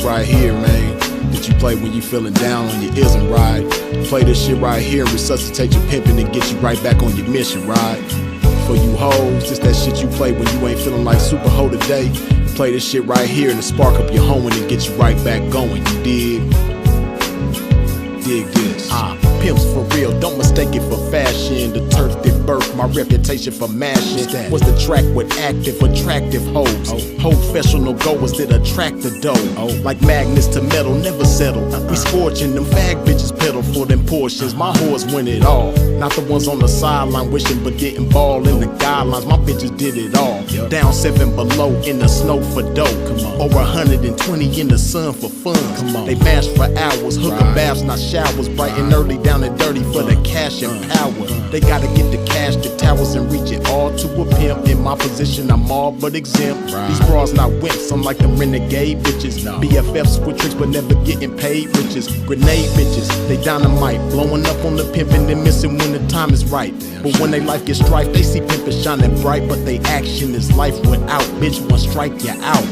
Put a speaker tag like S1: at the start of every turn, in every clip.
S1: right here, man, that you play when you feeling down on your ism, right? Play this shit right here and resuscitate your pimpin' and get you right back on your mission, right? For you hoes, just that shit you play when you ain't feeling like super hoe today. Play this shit right here and spark up your hoeing and get you right back going, you dig? Dig this. Pimps for real, don't mistake it for fashion. The turf that birthed my reputation for mashing was the track with active, attractive hoes. Professional goers that attract the dough. Like magnets to metal, never settle. We scorching them fag bitches pedal for them portions. My whores win it all. Not the ones on the sideline wishing but didn't ball in the guidelines. My bitches did it all. Down 7 below in the snow for dough. Over 120 in the sun for fun. They mash for hours, hooker baths, not showers. Bright and early, down and dirty for the cash and power. They gotta get the cash, the towers, and reach it all to a pimp. In my position, I'm all but exempt. These bras not wimps, I'm like them renegade bitches. BFFs with tricks but never getting paid riches. Grenade bitches, they dynamite, blowing up on the pimpin' and missing when the time is right. But when they life gets strife, they see pimpin' shining bright, but they action is life without. Bitch, one strike you out.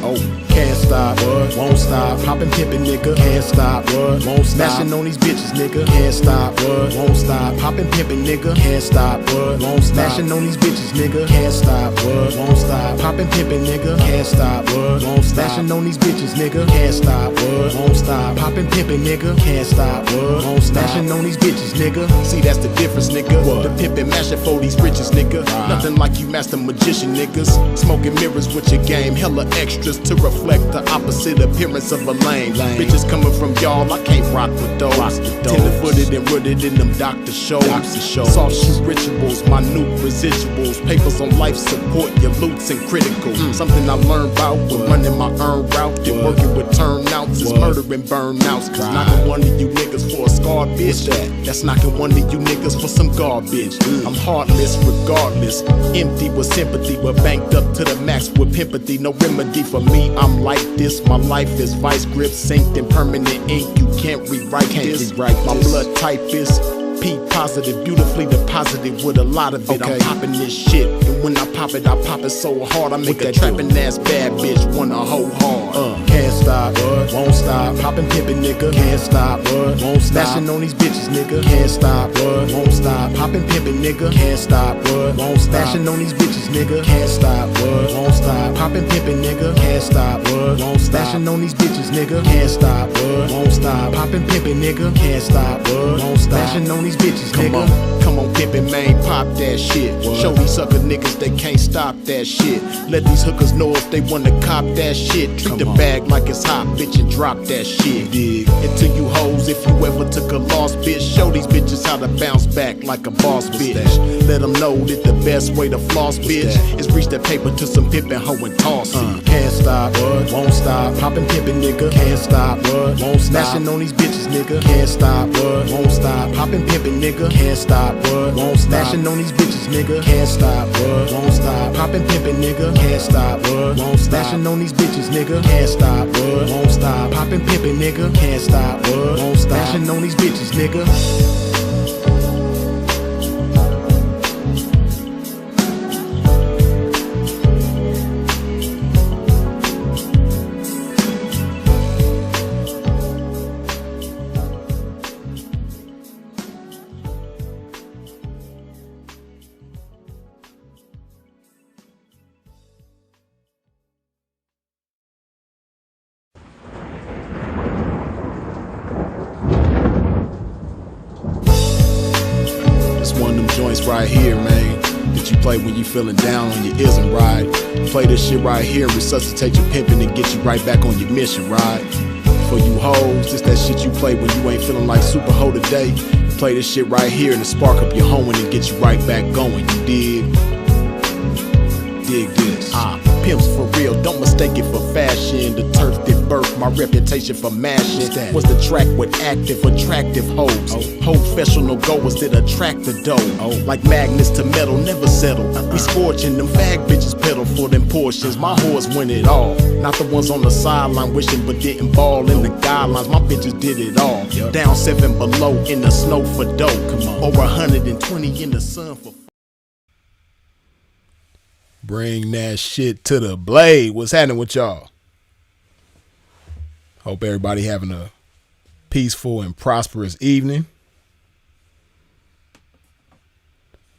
S1: Can't stop, won't stop. Poppin' pimpin', nigga, can't stop, won't stop. Smashing on these bitches, nigga, can't stop, won't stop. Poppin' pimpin', nigga, can't stop, won't stop. Smashing on these bitches, nigga, can't stop, won't stop. Poppin' pimpin', nigga, can't stop, won't stop. Smashing on these bitches, nigga, can't stop, won't stop. Poppin' pimpin', nigga, can't stop, won't stop. Smashing on these bitches, nigga. See, that's the difference, nigga. The pimpin' mashing for these riches, nigga. Nothing like you master magician niggas. Smoking mirrors with your game, hella extras to reflect the opposite appearance of a lame. Bitches coming from y'all, I can't rock with those. Tender-footed and rooted in them doctor shows. Soft shoe rituals, minute residuals. Papers on life support, your loots and critical. Something I learned about when running my earned route. And working with turnouts is murdering burnouts. Cause knocking one of you niggas for a scarred bitch, that's knocking one of you niggas for some garbage. I'm heartless regardless, empty with sympathy, but banked up to the max with pimpathy. No remedy for me, I'm like this. My life is vice grip, synced in permanent ink. You can't rewrite this. My blood type is P positive, beautifully deposited with a lot of it. I'm popping this shit, and when I pop it so hard I make a trapping ass bad bitch wanna hoe hard. Can't stop, won't stop. Poppin' pimpin', nigga, can't stop, won't stop. Smashing on these bitches, nigga, can't stop, won't stop. Poppin' pimpin', nigga, can't stop, won't stop. Smashing on these bitches, nigga, can't stop, won't stop. Poppin' pimpin', nigga, can't stop, won't stop. Smashing on these bitches, nigga, can't stop, won't stop. Poppin' pimpin', nigga, can't stop, won't stop. Smashing on these bitches, nigga. Come on, pimpin', man, pop that shit. Show these sucker niggas they can't stop that shit. Let these hookers know if they wanna cop that shit. Treat the bag like it's hot, bitch, and drop that shit. Dig. And to you hoes, if you ever took a loss, bitch, show these bitches how to bounce back like a boss, bitch. Let them know that the best way to floss, bitch, is reach that paper to some pimpin' hoe and toss it. Can't stop, won't stop. Poppin' pimpin', nigga, can't stop, won't stop. Smashing on these bitches, nigga, can't stop, won't stop. Poppin' pimpin', nigga, can't stop, won't stop. Smashing on these bitches, nigga, can't stop, won't stop. Poppin' pimpin', nigga, can't stop, won't stop. Smashing on these bitches, nigga, can't stop, won't stop. Poppin' pimpin', nigga, can't stop, won't stop. Smashing on these bitches, nigga. One of them joints right here, man, that you play when you feeling down on your ism, right? Play this shit right here and resuscitate your pimpin' and get you right back on your mission, right? For you hoes, just that shit you play when you ain't feeling like super hoe today. Play this shit right here and spark up your hoeing and get you right back going, you dig? Dig this. Pimps for real, don't mistake it for fashion. The turf that birthed my reputation for mashing was the track with active, attractive hoes. Professional goers that attract the dough. Like magnets to metal, never settle. We scorching them fag bitches pedal for them portions. My whores win it all. Not the ones on the sideline wishing but didn't ball in the guidelines. My bitches did it all. Down 7 below in the snow for dough. Over 120 in the sun for. Bring that shit to the blade. What's happening with y'all? Hope everybody having a peaceful and prosperous evening.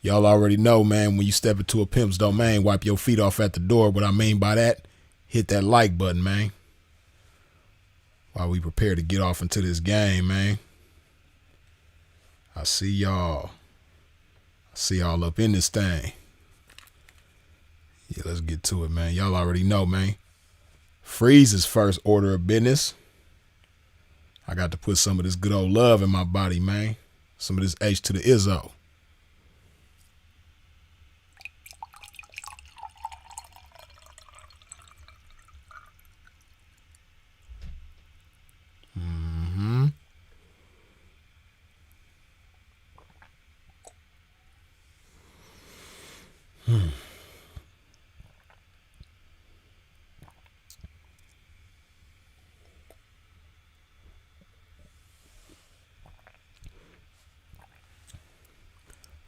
S1: Y'all already know, man, when you step into a pimp's domain, wipe your feet off at the door. What I mean by that, hit that like button, man. While we prepare to get off into this game, man. I see y'all. Up in this thing. Yeah, let's get to it, man. Y'all already know, man. Freeze's first order of business. I got to put some of this good old love in my body, man. Some of this H to the Izzo.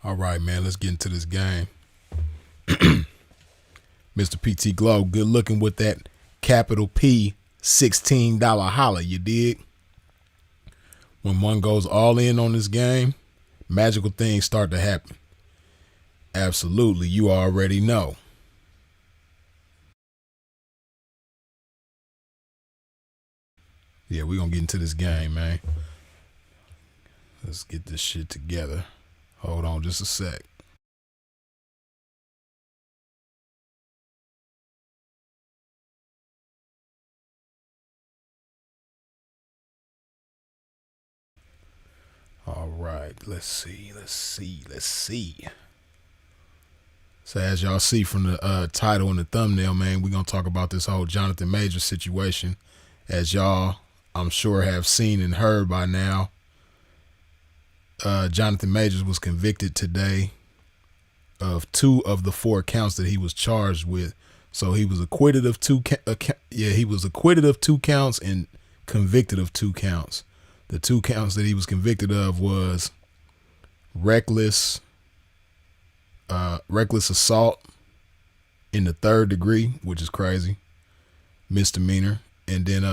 S1: All right, man, let's get into this game. Mr. PT Glow, good looking with that capital P $16 holla, you dig? When one goes all in on this game, magical things start to happen. Absolutely, you already know. Yeah, we're going to get into this game, man. Let's get this shit together. Hold on just a sec. All right, let's see. So as y'all see from the title and the thumbnail, man, we're going to talk about this whole Jonathan Majors situation. As y'all, I'm sure, have seen and heard by now, Jonathan Majors was convicted today of 2 of the 4 counts that he was charged with. So he was acquitted of 2 counts and convicted of 2 counts. The 2 counts that he was convicted of was reckless assault in the 3rd degree, which is crazy, misdemeanor, and then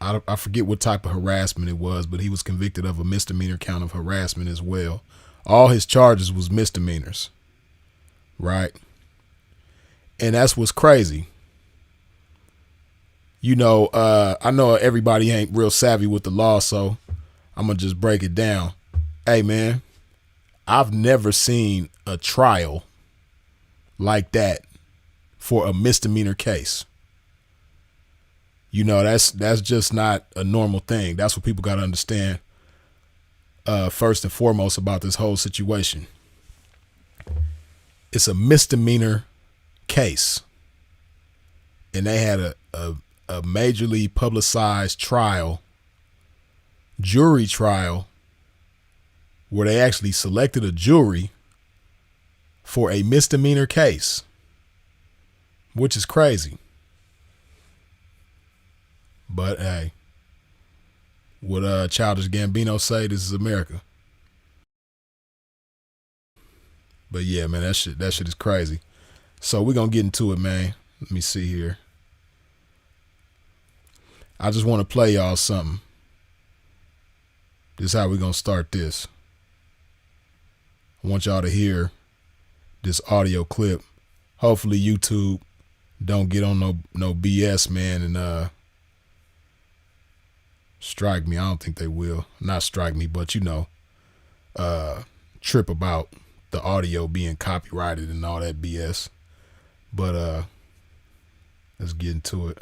S1: I forget what type of harassment it was, but he was convicted of a misdemeanor count of harassment as well. All his charges was misdemeanors, right? And that's what's crazy. You know, I know everybody ain't real savvy with the law, so I'm going to just break it down. Hey, man, I've never seen a trial like that for a misdemeanor case. You know, that's just not a normal thing. That's what people got to understand first and foremost about this whole situation. It's a misdemeanor case. And they had a majorly publicized trial, jury trial, where they actually selected a jury for a misdemeanor case, which is crazy. But hey, what Childish Gambino say? This is America. But yeah, man, that shit is crazy. So we're gonna get into it, man. Let me see here. I just want to play y'all something. This is how we're gonna start this. I want y'all to hear this audio clip. Hopefully YouTube don't get on no BS, man, and strike me. I don't think they will. Not strike me, but trip about the audio being copyrighted and all that BS. But let's get into it.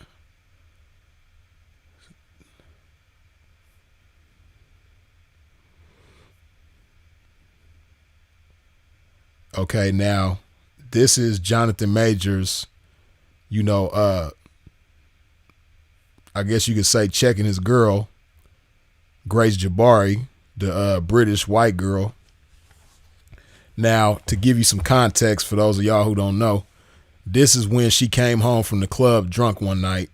S1: Okay, now this is Jonathan Majors, I guess you could say checking his girl, Grace Jabari, the British white girl. Now, to give you some context for those of y'all who don't know, this is when she came home from the club drunk one night.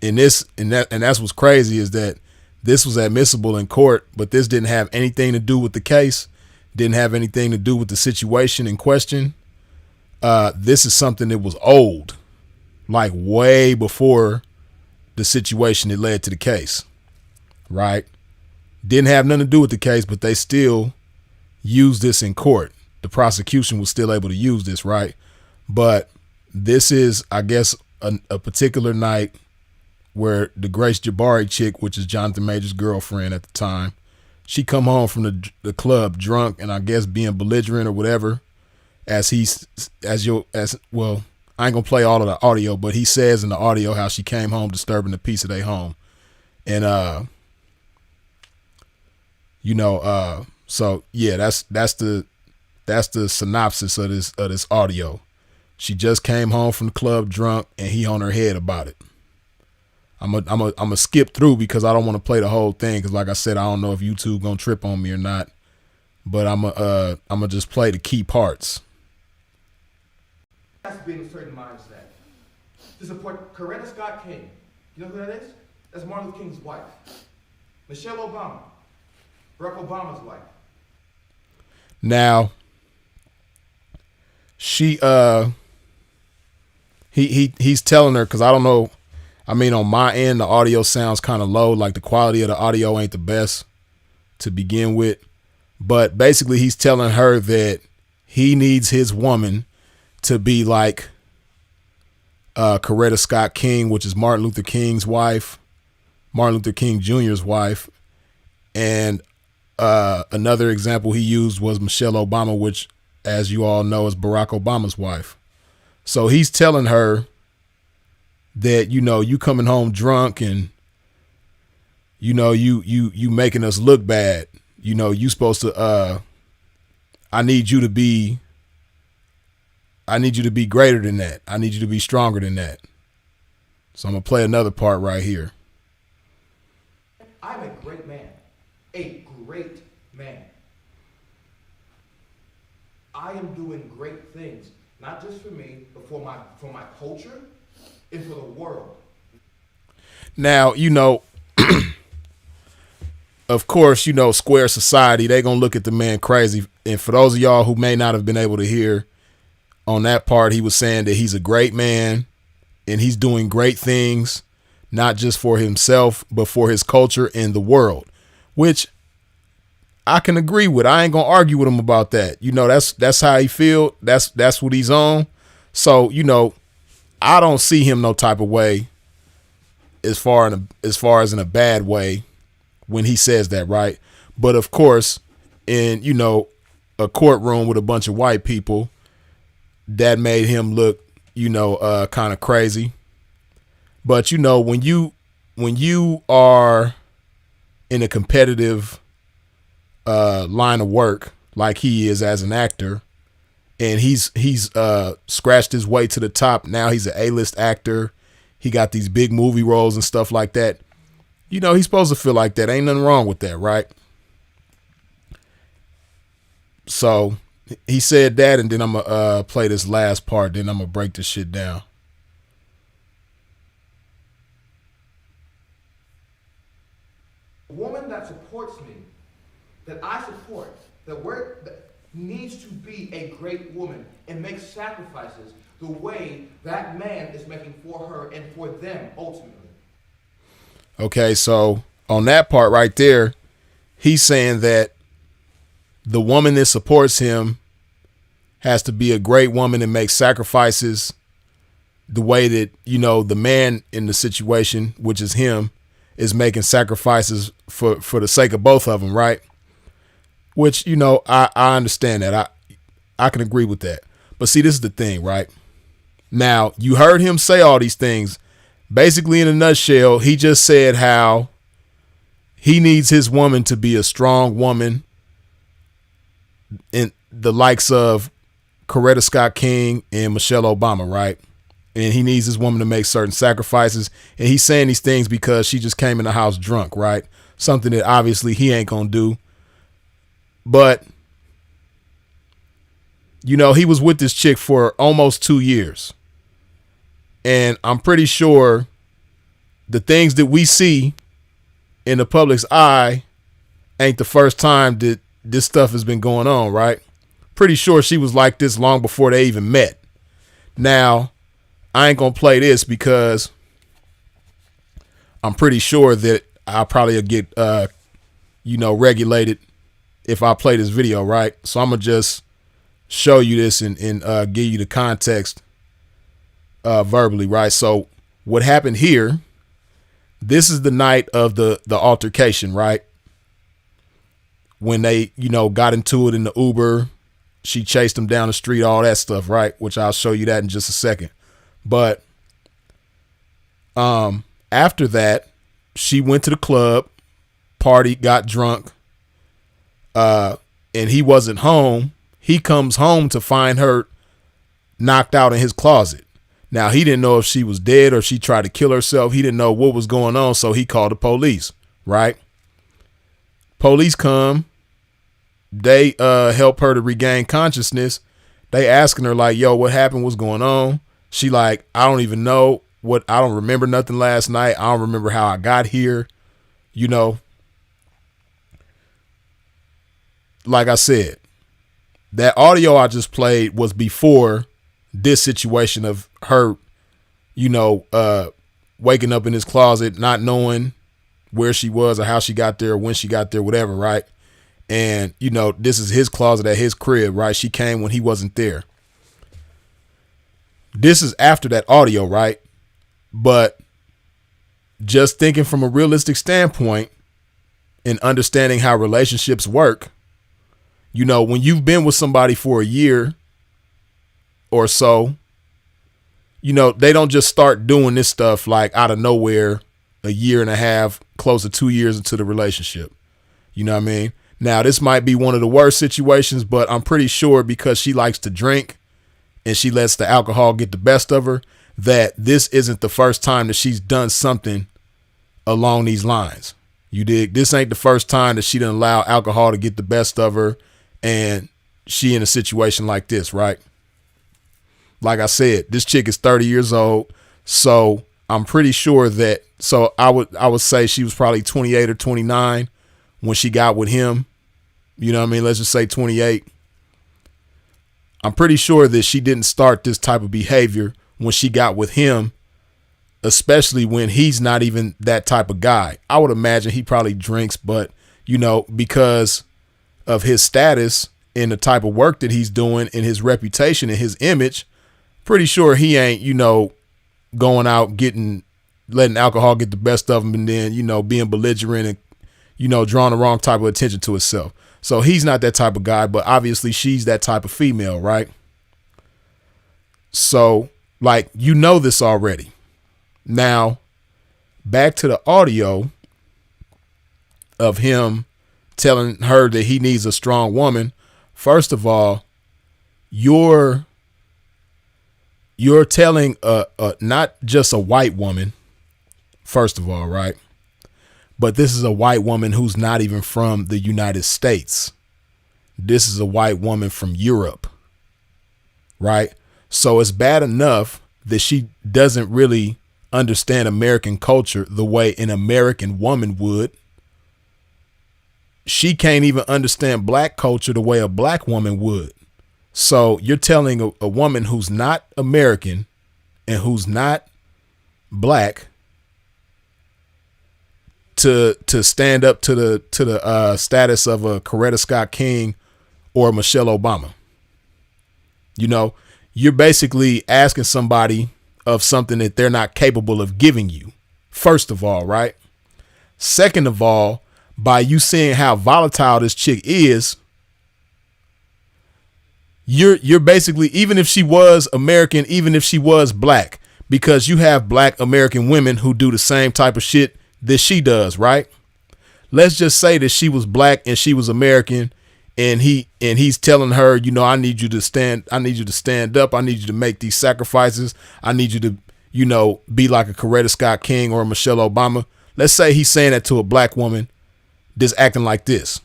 S1: And that's what's crazy is that this was admissible in court, but this didn't have anything to do with the case, didn't have anything to do with the situation in question. This is something that was old. like way before the situation that led to the case, right? Didn't have nothing to do with the case, but they still used this in court. The prosecution was still able to use this, right? But this is, I guess, a particular night where the Grace Jabari chick, which is Jonathan Major's girlfriend at the time, she come home from the club drunk and I guess being belligerent or whatever. I ain't gonna play all of the audio, but he says in the audio how she came home disturbing the peace of their home. And so yeah, that's the synopsis of this audio. She just came home from the club drunk and he on her head about it. I'm gonna skip through because I don't want to play the whole thing because, like I said, I don't know if YouTube gonna trip on me or not. But I'm gonna just play the key parts.
S2: Has to be in a certain mindset to support Coretta Scott King. You know who that is? That's Martin Luther King's wife, Michelle Obama, Barack Obama's wife.
S1: Now, he's telling her, because I don't know. I mean, on my end, the audio sounds kind of low. Like the quality of the audio ain't the best to begin with. But basically, he's telling her that he needs his woman to be like Coretta Scott King, which is Martin Luther King's wife, Martin Luther King Jr.'s wife. And another example he used was Michelle Obama, which, as you all know, is Barack Obama's wife. So he's telling her that, you coming home drunk and, you making us look bad. You supposed to, I need you to be greater than that. I need you to be stronger than that. So I'm going to play another part right here.
S2: I'm a great man. A great man. I am doing great things, not just for me, but for my culture and for the world.
S1: Now, of course, Square Society, they going to look at the man crazy. And for those of y'all who may not have been able to hear, on that part, he was saying that he's a great man and he's doing great things, not just for himself, but for his culture and the world, which I can agree with. I ain't going to argue with him about that. That's how he feel. That's what he's on. So, I don't see him no type of way as far as in a bad way when he says that, right? But of course, in, a courtroom with a bunch of white people, that made him look, kind of crazy. But, when you are in a competitive line of work like he is as an actor, and he's scratched his way to the top. Now he's an A-list actor. He got these big movie roles and stuff like that. He's supposed to feel like that. Ain't nothing wrong with that, right? So he said that, and then I'm going to play this last part. Then I'm going to break this shit down.
S2: A woman that supports me, that I support, that needs to be a great woman and make sacrifices the way that man is making for her and for them ultimately.
S1: Okay, so on that part right there, he's saying that the woman that supports him has to be a great woman and make sacrifices the way that, the man in the situation, which is him, is making sacrifices for the sake of both of them, right? Which, I understand that. I can agree with that. But see, this is the thing, right? Now, you heard him say all these things. Basically, in a nutshell, he just said how he needs his woman to be a strong woman in the likes of Coretta Scott King and Michelle Obama, right? And he needs his woman to make certain sacrifices. And he's saying these things because she just came in the house drunk, right? Something that obviously he ain't going to do. But, he was with this chick for almost 2 years. And I'm pretty sure the things that we see in the public's eye ain't the first time that this stuff has been going on, right? Pretty sure she was like this long before they even met. Now, I ain't gonna play this because I'm pretty sure that I'll probably get regulated if I play this video, right? So I'm gonna just show you this and give you the context verbally, right? So what happened here? This is the night of the altercation, right? When they, got into it in the Uber, she chased him down the street, all that stuff, right? Which I'll show you that in just a second. But after that, she went to the club, party, got drunk, and he wasn't home. He comes home to find her knocked out in his closet. Now, he didn't know if she was dead or she tried to kill herself. He didn't know what was going on, so he called the police, right? Police come. They help her to regain consciousness. They asking her like, yo, what happened? What's going on? She like, I don't even know I don't remember nothing last night. I don't remember how I got here. Like I said, that audio I just played was before this situation of her, waking up in his closet, not knowing where she was or how she got there, or when she got there, whatever, right? And, this is his closet at his crib, right? She came when he wasn't there. This is after that audio, right? But just thinking from a realistic standpoint and understanding how relationships work, when you've been with somebody for a year or so, they don't just start doing this stuff like out of nowhere a year and a half, close to 2 years into the relationship. You know what I mean? Now, this might be one of the worst situations, but I'm pretty sure because she likes to drink and she lets the alcohol get the best of her, that this isn't the first time that she's done something along these lines. You dig? This ain't the first time that she didn't allow alcohol to get the best of her and she in a situation like this, right? Like I said, this chick is 30 years old. So I'm pretty sure that, so I would say she was probably 28 or 29 when she got with him. You know what I mean? Let's just say 28. I'm pretty sure that she didn't start this type of behavior when she got with him, especially when he's not even that type of guy. I would imagine he probably drinks, but, because of his status and the type of work that he's doing and his reputation and his image, pretty sure he ain't, going out letting alcohol get the best of him and then, being belligerent and, drawing the wrong type of attention to himself. So he's not that type of guy, but obviously she's that type of female, right? So like, this already. Now, back to the audio of him telling her that he needs a strong woman. First of all, you're telling not just a white woman, first of all, right? But this is a white woman who's not even from the United States. This is a white woman from Europe, right? So it's bad enough that she doesn't really understand American culture the way an American woman would. She can't even understand black culture the way a black woman would. So you're telling a woman who's not American and who's not black to stand up to the status of a Coretta Scott King or Michelle Obama. You're basically asking somebody of something that they're not capable of giving you. First of all, right? Second of all, by you seeing how volatile this chick is, you're basically, even if she was American, even if she was black, because you have black American women who do the same type of shit that she does, right? Let's just say that she was black and she was American and he's telling her, I need you to stand up. I need you to make these sacrifices. I need you to, be like a Coretta Scott King or a Michelle Obama. Let's say he's saying that to a black woman that's acting like this.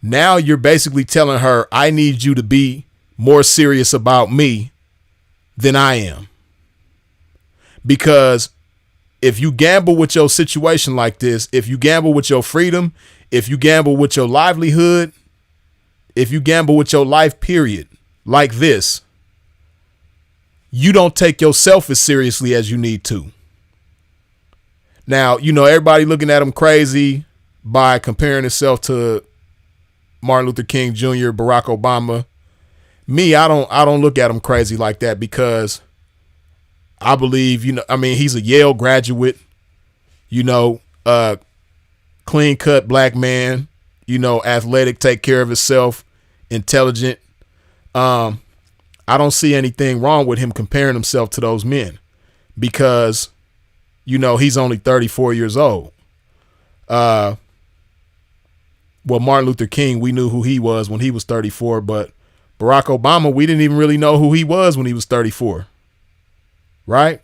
S1: Now you're basically telling her, I need you to be more serious about me than I am. Because if you gamble with your situation like this, if you gamble with your freedom, if you gamble with your livelihood, if you gamble with your life period like this, you don't take yourself as seriously as you need to. Now, everybody looking at him crazy by comparing himself to Martin Luther King Jr., Barack Obama. Me, I don't look at him crazy like that, because I believe, he's a Yale graduate, clean cut black man, athletic, take care of himself, intelligent. I don't see anything wrong with him comparing himself to those men, because, he's only 34 years old. Well, Martin Luther King, we knew who he was when he was 34, but Barack Obama, we didn't even really know who he was when he was 34. Right?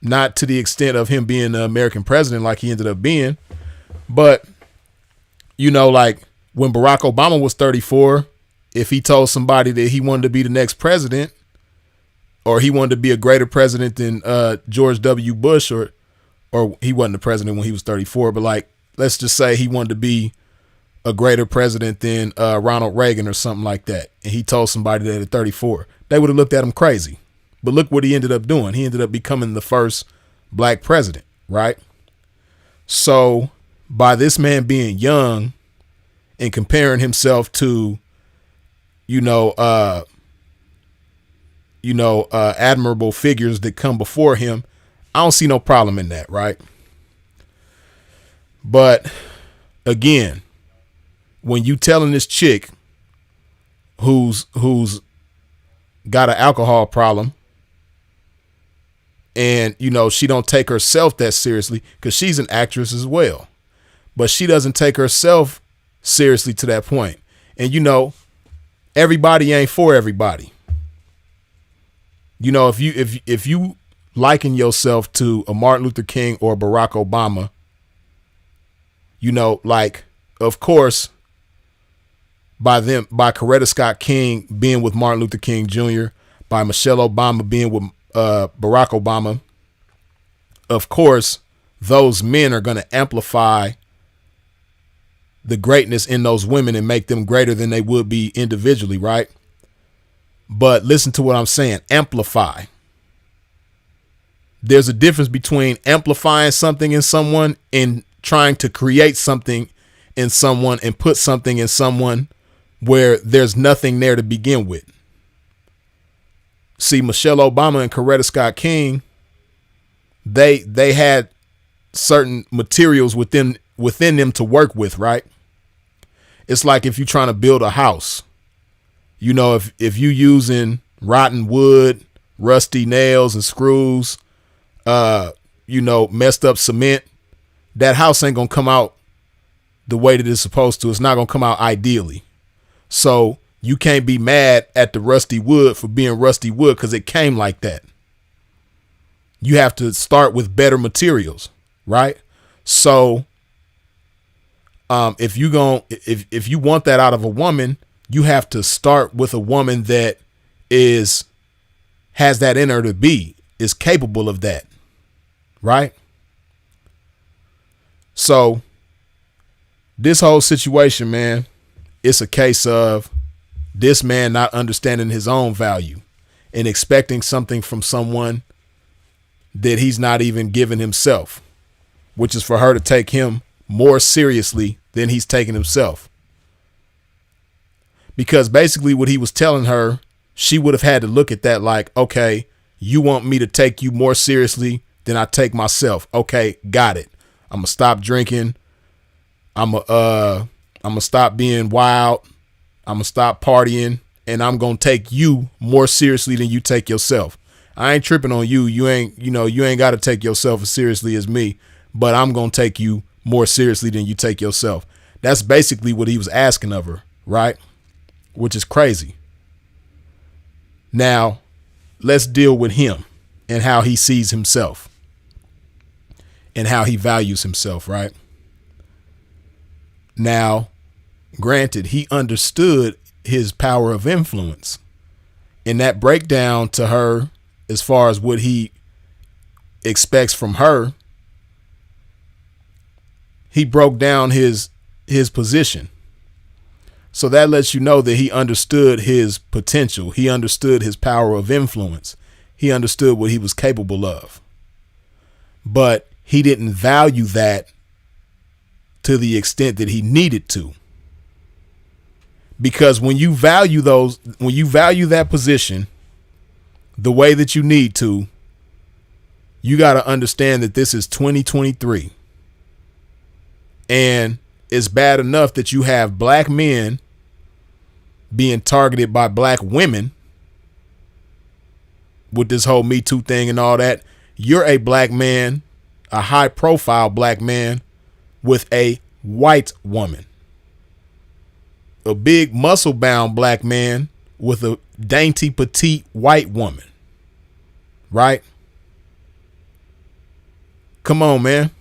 S1: Not to the extent of him being the American president like he ended up being. But, like when Barack Obama was 34, if he told somebody that he wanted to be the next president, or he wanted to be a greater president than George W. Bush, or he wasn't the president when he was 34, but like, let's just say he wanted to be a greater president than Ronald Reagan or something like that, and he told somebody that at 34, they would have looked at him crazy. But look what he ended up doing. He ended up becoming the first black president, right? So by this man being young and comparing himself to, admirable figures that come before him, I don't see no problem in that, right? But again, when you telling this chick who's got an alcohol problem, and, she don't take herself that seriously, because she's an actress as well, but she doesn't take herself seriously to that point. And, everybody ain't for everybody. If you liken yourself to a Martin Luther King or Barack Obama, like, of course, by Coretta Scott King being with Martin Luther King Jr., by Michelle Obama being with Barack Obama, of course, those men are going to amplify the greatness in those women and make them greater than they would be individually, right? But listen to what I'm saying, amplify. There's a difference between amplifying something in someone and trying to create something in someone and put something in someone where there's nothing there to begin with. See, Michelle Obama and Coretta Scott King, they had certain materials within them to work with, right? It's like if you're trying to build a house, if you using rotten wood, rusty nails and screws, messed up cement, that house ain't gonna come out the way that it's supposed to. It's not gonna come out ideally. So you can't be mad at the rusty wood for being rusty wood, because it came like that. You have to start with better materials, right? So if you want that out of a woman, you have to start with a woman that has that in her to be, is capable of that, right? So this whole situation, man, it's a case of this man not understanding his own value and expecting something from someone that he's not even giving himself, which is for her to take him more seriously than he's taking himself. Because basically what he was telling her, she would have had to look at that like, okay, you want me to take you more seriously than I take myself. Okay, got it. I'm gonna stop drinking. I'm gonna stop being wild. I'm gonna stop partying, and I'm gonna take you more seriously than you take yourself. I ain't tripping on you. You ain't got to take yourself as seriously as me, but I'm gonna take you more seriously than you take yourself. That's basically what he was asking of her, right? Which is crazy. Now, let's deal with him and how he sees himself and how he values himself, right? Now, granted, he understood his power of influence, and that breakdown to her as far as what he expects from her, he broke down his position. So that lets you know that he understood his potential. He understood his power of influence. He understood what he was capable of. But he didn't value that to the extent that he needed to. Because when you value that position the way that you need to, you got to understand that this is 2023. And it's bad enough that you have black men being targeted by black women with this whole Me Too thing and all that. You're a black man, a high profile black man with a white woman, a big muscle bound black man with a dainty petite white woman, right? Come on, man.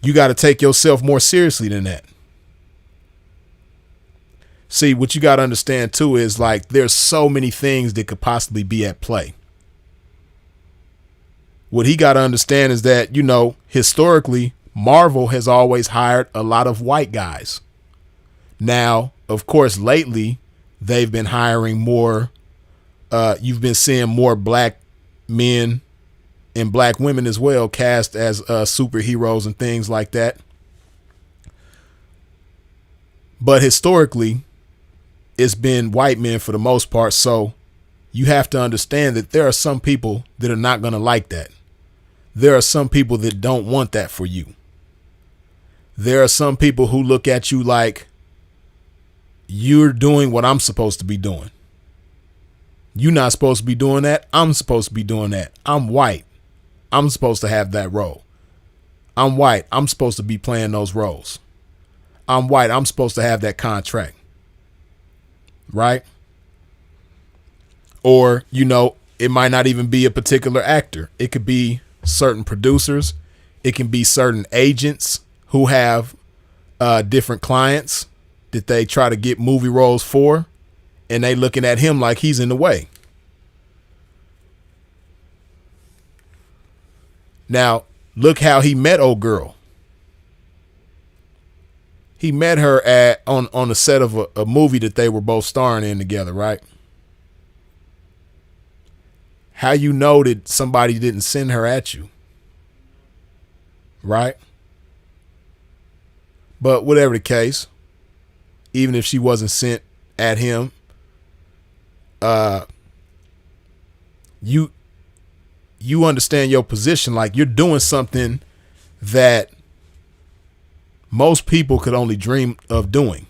S1: You got to take yourself more seriously than that. See, what you got to understand too is like there's so many things that could possibly be at play. What he got to understand is that, you know, historically, Marvel has always hired a lot of white guys. Now, of course, lately they've been hiring more. You've been seeing more black men and black women as well cast as superheroes and things like that. But historically, it's been white men for the most part. So you have to understand that there are some people that are not going to like that. There are some people that don't want that for you. There are some people who look at you like you're doing what I'm supposed to be doing. You're not supposed to be doing that. I'm supposed to be doing that. I'm white. I'm supposed to have that role. I'm white. I'm supposed to be playing those roles. I'm white. I'm supposed to have that contract. Right? Or, you know, it might not even be a particular actor. It could be certain producers. It can be certain agents who have different clients that they try to get movie roles for. And they looking at him like he's in the way. Now, look how he met old girl. He met her on the set of a movie that they were both starring in together, right? How you know that somebody didn't send her at you, right? But whatever the case, even if she wasn't sent at him, you understand your position. Like you're doing something that most people could only dream of doing.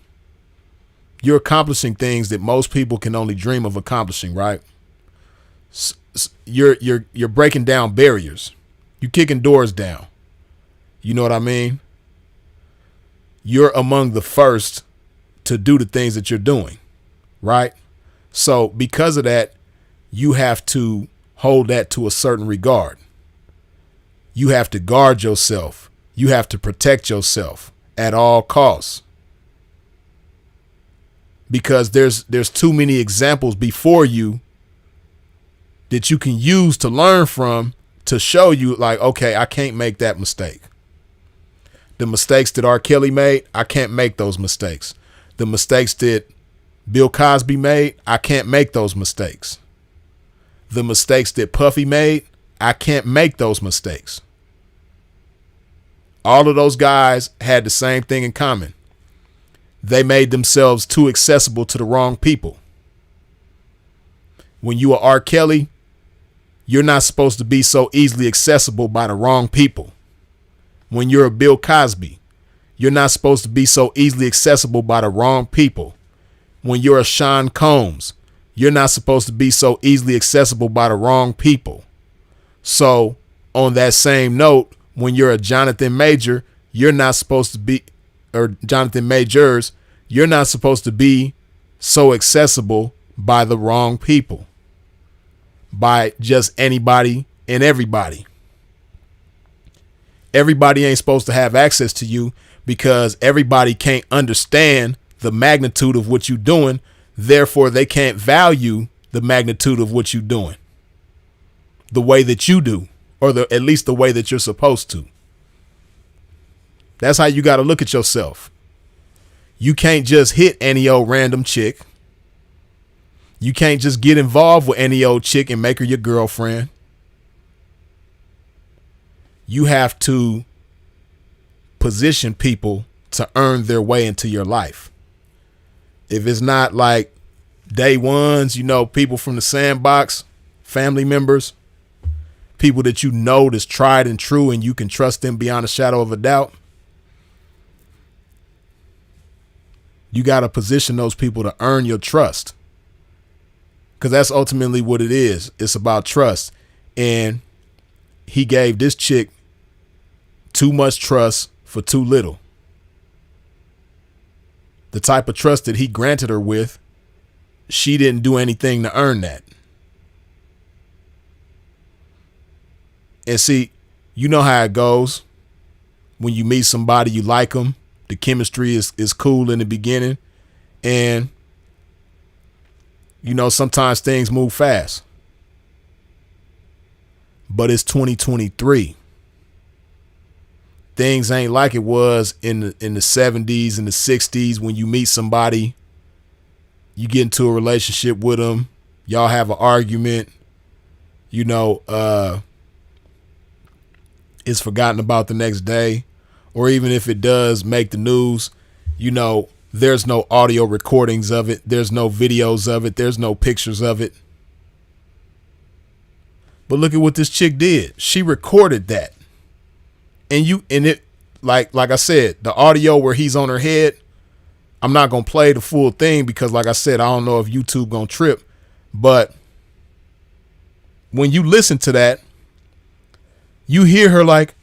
S1: You're accomplishing things that most people can only dream of accomplishing, right? You're breaking down barriers. You're kicking doors down. You know what I mean? You're among the first to do the things that you're doing, right? So because of that, you have to hold that to a certain regard. You have to guard yourself. You have to protect yourself at all costs. Because there's too many examples before you that you can use to learn from to show you like, okay, I can't make that mistake. The mistakes that R. Kelly made, I can't make those mistakes. The mistakes that Bill Cosby made, I can't make those mistakes. The mistakes that Puffy made, I can't make those mistakes. All of those guys had the same thing in common. They made themselves too accessible to the wrong people. When you are R. Kelly, you're not supposed to be so easily accessible by the wrong people. When you're a Bill Cosby, you're not supposed to be so easily accessible by the wrong people. When you're a Sean Combs, you're not supposed to be so easily accessible by the wrong people. So on that same note, when you're a Jonathan Major, you're not supposed to be, or Jonathan Majors, you're not supposed to be so accessible by the wrong people, by just anybody and everybody. Everybody ain't supposed to have access to you because everybody can't understand the magnitude of what you're doing. Therefore, they can't value the magnitude of what you're doing the way that you do, or at least the way that you're supposed to. That's how you got to look at yourself. You can't just hit any old random chick. You can't just get involved with any old chick and make her your girlfriend. You have to position people to earn their way into your life. If it's not like day ones, people from the sandbox, family members, people that that's tried and true and you can trust them beyond a shadow of a doubt, you got to position those people to earn your trust. Because that's ultimately what it is. It's about trust. And he gave this chick too much trust for too little. The type of trust that he granted her with, she didn't do anything to earn that. And see, you know how it goes. When you meet somebody, you like them. The chemistry is cool in the beginning. And sometimes things move fast. But it's 2023. Things ain't like it was in the 70s and the 60s when you meet somebody, you get into a relationship with them, y'all have an argument, it's forgotten about the next day. Or even if it does make the news, there's no audio recordings of it. There's no videos of it. There's no pictures of it. But look at what this chick did. She recorded that. And it, like I said, the audio where he's on her head, I'm not going to play the full thing because like I said, I don't know if YouTube going to trip. But when you listen to that, you hear her like,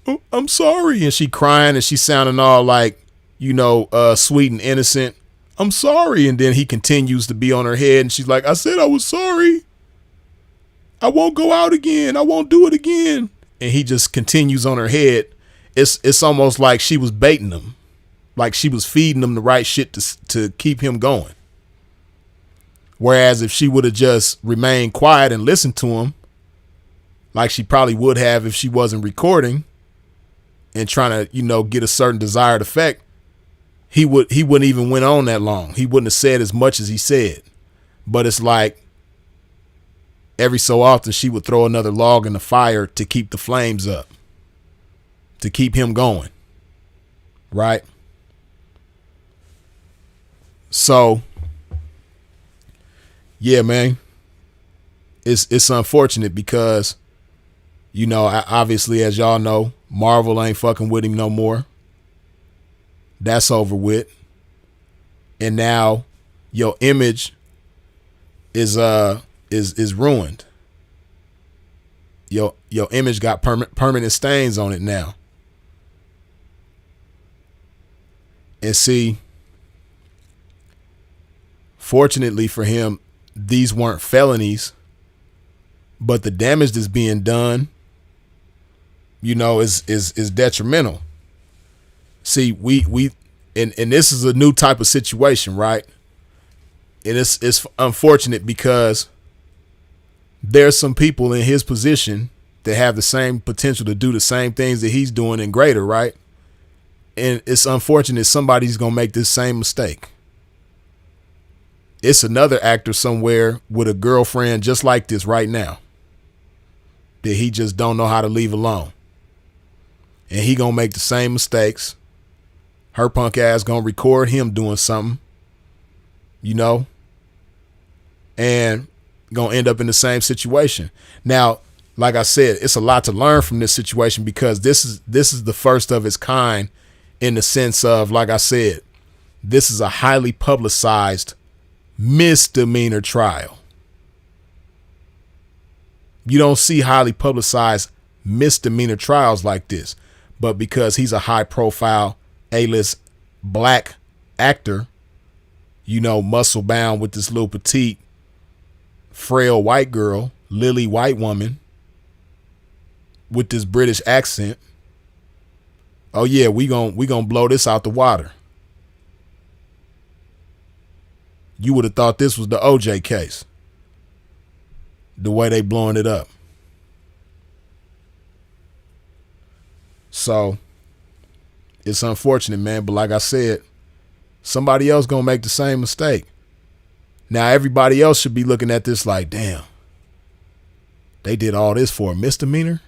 S1: oh, I'm sorry. And she crying and she's sounding all like, sweet and innocent. I'm sorry. And then he continues to be on her head and she's like, I said I was sorry. I won't go out again. I won't do it again. And he just continues on her head. It's almost like she was baiting him. Like she was feeding him the right shit to keep him going. Whereas if she would have just remained quiet and listened to him, like she probably would have if she wasn't recording and trying to, get a certain desired effect, he wouldn't even went on that long. He wouldn't have said as much as he said. But it's like every so often she would throw another log in the fire to keep the flames up, to keep him going. Right? So, yeah, man, it's unfortunate because, obviously, as y'all know, Marvel ain't fucking with him no more. That's over with. And now your image is ruined. Your image got permanent stains on it now. And see, fortunately for him, these weren't felonies, but the damage that's being done, is detrimental. See, we and this is a new type of situation, right? And it's unfortunate because there's some people in his position that have the same potential to do the same things that he's doing and greater, right? And it's unfortunate somebody's going to make this same mistake. It's another actor somewhere with a girlfriend just like this right now that he just don't know how to leave alone. And he going to make the same mistakes. Her punk ass going to record him doing something, and going to end up in the same situation. Now, like I said, it's a lot to learn from this situation because this is the first of its kind in the sense of, like I said, this is a highly publicized misdemeanor trial. You don't see highly publicized misdemeanor trials like this, but because he's a high profile A-list black actor, muscle bound with this little petite, frail white girl, lily white woman with this British accent. Oh yeah, we gonna blow this out the water. You would have thought this was the OJ case. The way they blowing it up. So, It's unfortunate, man. But like I said, somebody else gonna make the same mistake. Now everybody else should be looking at this like, damn, they did all this for a misdemeanor.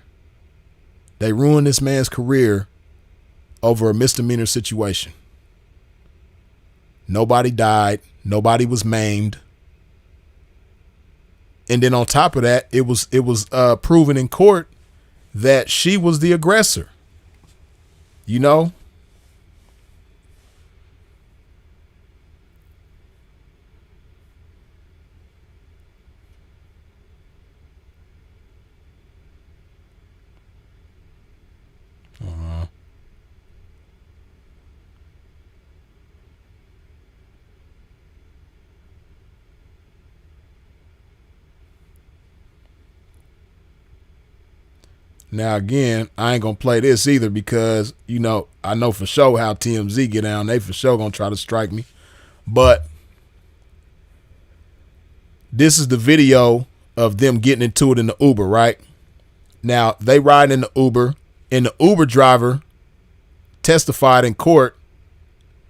S1: They ruined this man's career over a misdemeanor situation. Nobody died. Nobody was maimed. And then on top of that, it was proven in court that she was the aggressor. You know? Now, again, I ain't going to play this either because, you know, I know for sure how TMZ get down. They for sure going to try to strike me. But this is the video of them getting into it in the Uber, right? Now, they ride in the Uber, and the Uber driver testified in court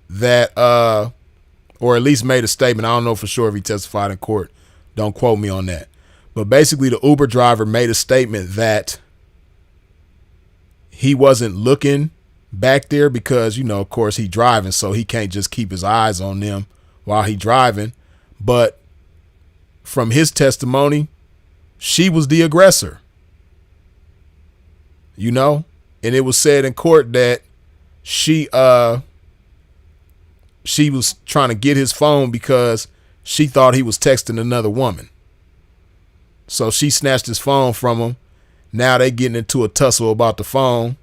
S1: that, or at least made a statement. I don't know for sure if he testified in court. Don't quote me on that. But basically, the Uber driver made a statement that he wasn't looking back there because, you know, of course, he driving, so he can't just keep his eyes on them while he driving. But from his testimony, she was the aggressor, you know, and it was said in court that she was trying to get his phone because she thought he was texting another woman. So she snatched his phone from him. Now they getting into a tussle about the phone.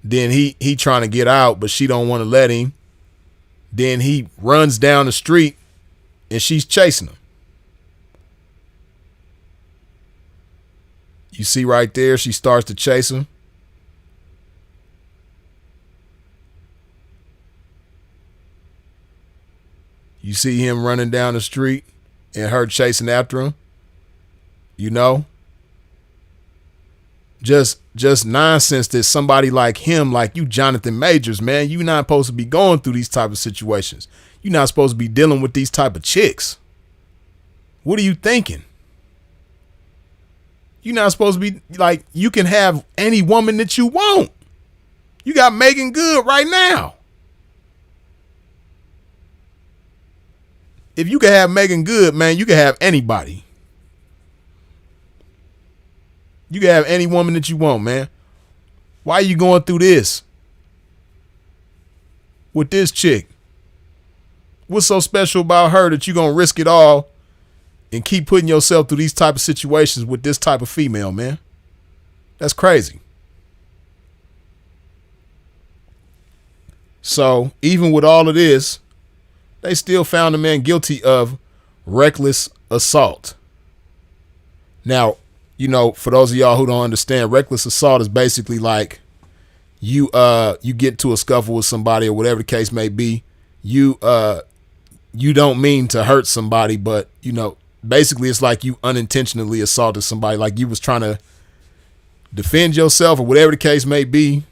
S1: Then he trying to get out, but she don't want to let him. Then he runs down the street and she's chasing him. You see right there, she starts to chase him. You see him running down the street and her chasing after him. You know? Just nonsense that somebody like him, like you, Jonathan Majors, man, you not supposed to be going through these type of situations. You're not supposed to be dealing with these type of chicks. What are you thinking? You're not supposed to be like, you can have any woman that you want. You got Megan Good right now. If you can have Megan Good, man, you can have anybody. You can have any woman that you want, man. Why are you going through this with this chick? What's so special about her that you're going to risk it all and keep putting yourself through these type of situations with this type of female, man? That's crazy. So even with all of this, they still found the man guilty of reckless assault. Now, you know, for those of y'all who don't understand, reckless assault is basically like you get into a scuffle with somebody or whatever the case may be. You don't mean to hurt somebody, but, you know, basically it's like you unintentionally assaulted somebody, like you was trying to defend yourself or whatever the case may be,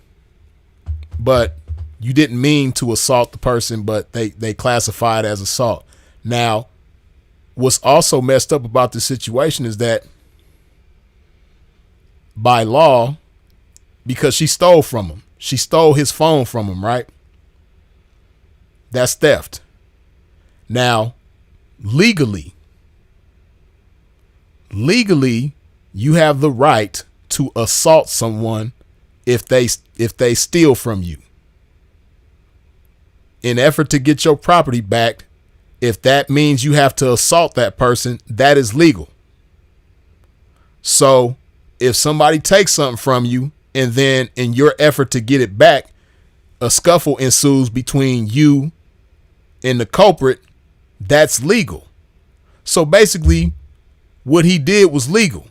S1: but you didn't mean to assault the person, but they classify it as assault. Now, what's also messed up about this situation is that by law, because she stole from him, she stole his phone from him, right? That's theft. Now, legally, you have the right to assault someone if they steal from you. In effort to get your property back, if that means you have to assault that person, that is legal. So if somebody takes something from you and then in your effort to get it back, a scuffle ensues between you and the culprit, that's legal. So basically what he did was legal.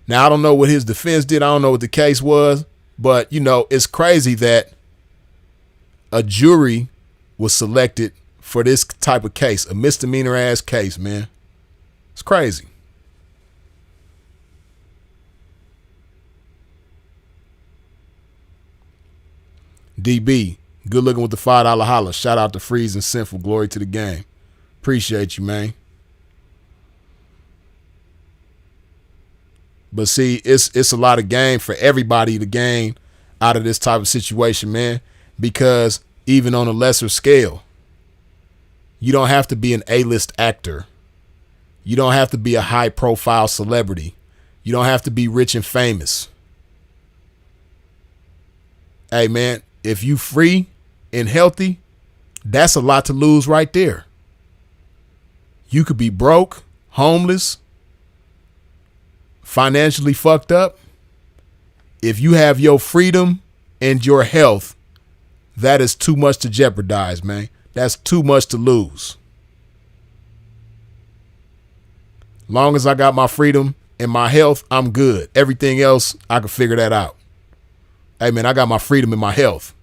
S1: Now, I don't know what his defense did. I don't know what the case was, but you know, it's crazy that a jury was selected for this type of case, a misdemeanor ass case, man. It's crazy. DB, good looking with the $5 holla. Shout out to Freeze and Sinful. Glory to the game. Appreciate you, man. But see, it's a lot of gain for everybody to gain out of this type of situation, man, because even on a lesser scale, you don't have to be an A-list actor. You don't have to be a high-profile celebrity. You don't have to be rich and famous. Hey, man, if you free and healthy, that's a lot to lose right there. You could be broke, homeless, financially fucked up. If you have your freedom and your health, that is too much to jeopardize, man. That's too much to lose. Long as I got my freedom and my health, I'm good. Everything else, I can figure that out. Hey, man, I got my freedom and my health.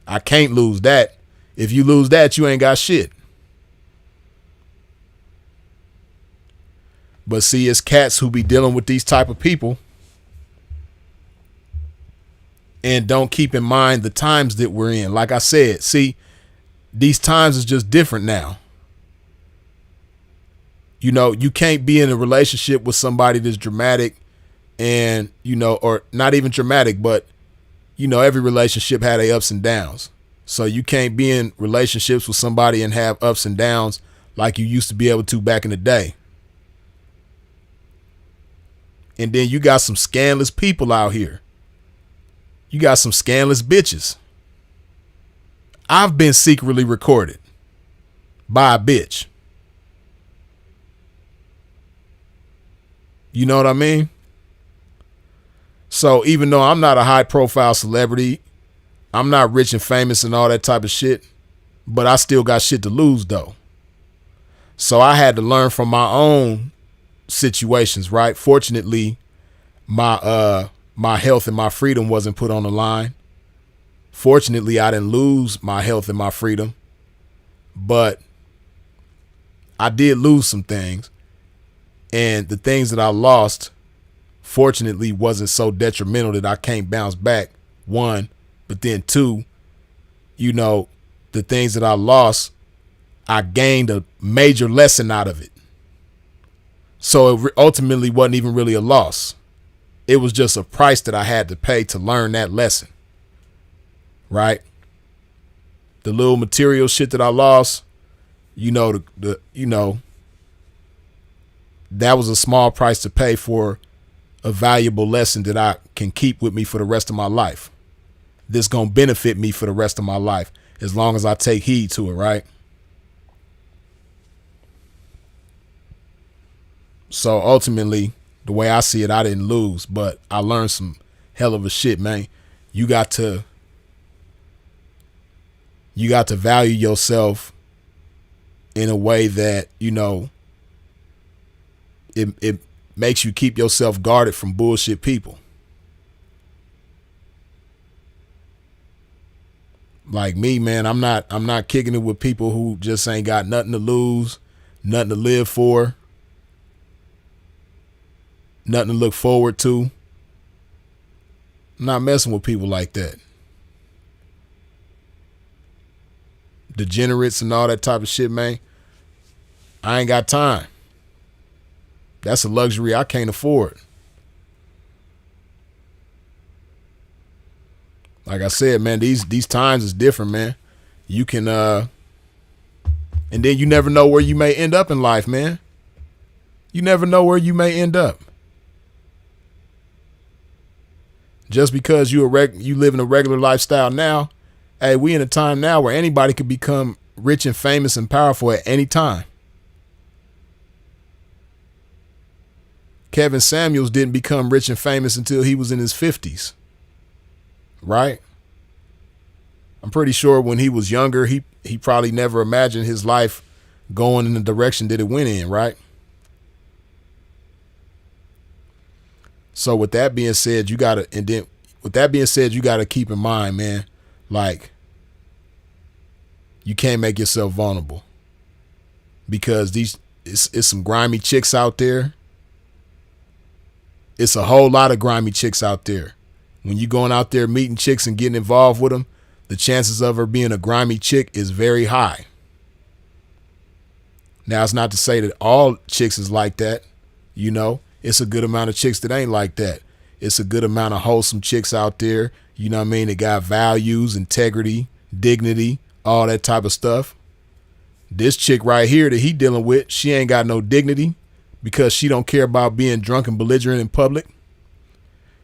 S1: I can't lose that. If you lose that, you ain't got shit. But see, it's cats who be dealing with these type of people and don't keep in mind the times that we're in. Like I said, see, these times is just different now. You know, you can't be in a relationship with somebody that's dramatic and, you know, or not even dramatic, but, you know, every relationship had their ups and downs. So you can't be in relationships with somebody and have ups and downs like you used to be able to back in the day. And then you got some scandalous people out here. You got some scandalous bitches. I've been secretly recorded by a bitch. You know what I mean? So even though I'm not a high profile celebrity, I'm not rich and famous and all that type of shit, but I still got shit to lose though. So I had to learn from my own situations, right? Fortunately, my health and my freedom wasn't put on the line. Fortunately, I didn't lose my health and my freedom, but I did lose some things. And the things that I lost, fortunately, wasn't so detrimental that I can't bounce back, one. But then two, you know, the things that I lost, I gained a major lesson out of it. So it ultimately wasn't even really a loss. It was just a price that I had to pay to learn that lesson. Right? The little material shit that I lost, you know, that was a small price to pay for a valuable lesson that I can keep with me for the rest of my life. This gonna benefit me for the rest of my life as long as I take heed to it, right? So ultimately, the way I see it, I didn't lose, but I learned some hell of a shit, man. You got to value yourself in a way that, you know, it makes you keep yourself guarded from bullshit people. Like me, man, I'm not kicking it with people who just ain't got nothing to lose, nothing to live for, nothing to look forward to. I'm not messing with people like that. Degenerates and all that type of shit, man. I ain't got time. That's a luxury I can't afford. Like I said, man, these times is different, man. You can and then you never know where you may end up in life, man. You never know where you may end up. Just because you live in a regular lifestyle now, hey, we in a time now where anybody could become rich and famous and powerful at any time. Kevin Samuels didn't become rich and famous until he was in his 50s. Right? I'm pretty sure when he was younger, he probably never imagined his life going in the direction that it went in, right? So with that being said, you gotta keep in mind, man, like, you can't make yourself vulnerable because it's some grimy chicks out there. It's a whole lot of grimy chicks out there. When you going out there meeting chicks and getting involved with them, the chances of her being a grimy chick is very high. Now, it's not to say that all chicks is like that. You know, it's a good amount of chicks that ain't like that. It's a good amount of wholesome chicks out there. You know what I mean? That got values, integrity, dignity, all that type of stuff. This chick right here that he dealing with, she ain't got no dignity because she don't care about being drunk and belligerent in public.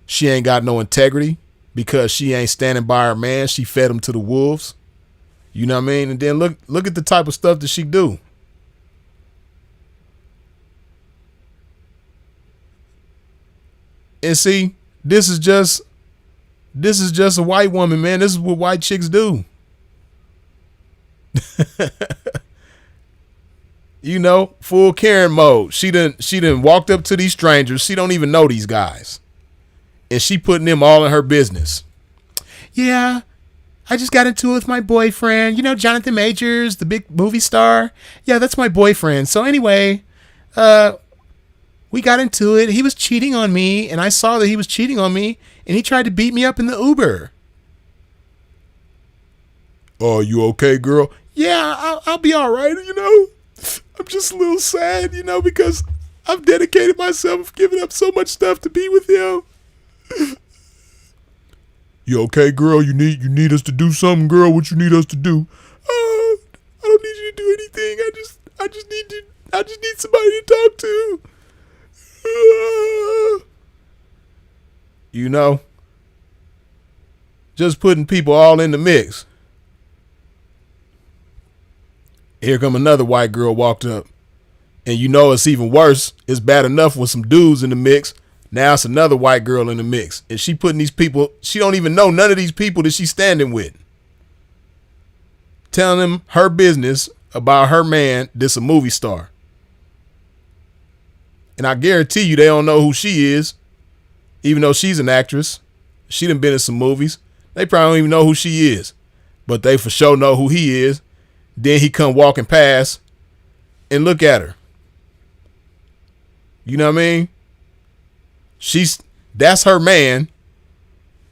S1: She ain't got no integrity because she ain't standing by her man. She fed him to the wolves. You know what I mean? And then look at the type of stuff that she do. And see, this is just a white woman, man. This is what white chicks do. You know, full Karen mode. She done walked up to these strangers. She don't even know these guys. And she putting them all in her business. Yeah, I just got into it with my boyfriend. You know, Jonathan Majors, the big movie star. Yeah, that's my boyfriend. So anyway, we got into it. He was cheating on me, and I saw that he was cheating on me, and he tried to beat me up in the Uber. Oh, you okay, girl? Yeah, I'll be all right, you know. I'm just a little sad, you know, because I've dedicated myself, giving up so much stuff to be with him. You okay, girl? You need us to do something, girl? What you need us to do? I don't need you to do anything. I just need somebody to talk to. You know, just putting people all in the mix. Here come another white girl walked up, and you know it's even worse. It's bad enough with some dudes in the mix. Now it's another white girl in the mix, and she putting these people. She don't even know none of these people that she's standing with. Telling them her business about her man that's a movie star. And I guarantee you they don't know who she is, even though she's an actress. She done been in some movies. They probably don't even know who she is, but they for sure know who he is. Then he come walking past and look at her. You know what I mean? That's her man,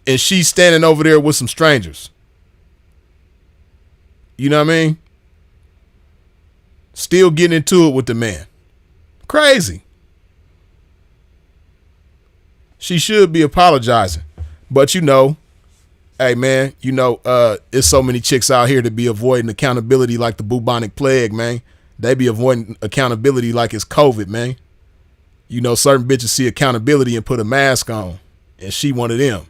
S1: and she's standing over there with some strangers. You know what I mean? Still getting into it with the man. Crazy. She should be apologizing. But you know, hey man, you know, there's so many chicks out here to be avoiding accountability like the bubonic plague, man. They be avoiding accountability like it's COVID, man. You know, certain bitches see accountability and put a mask on, and she one of them.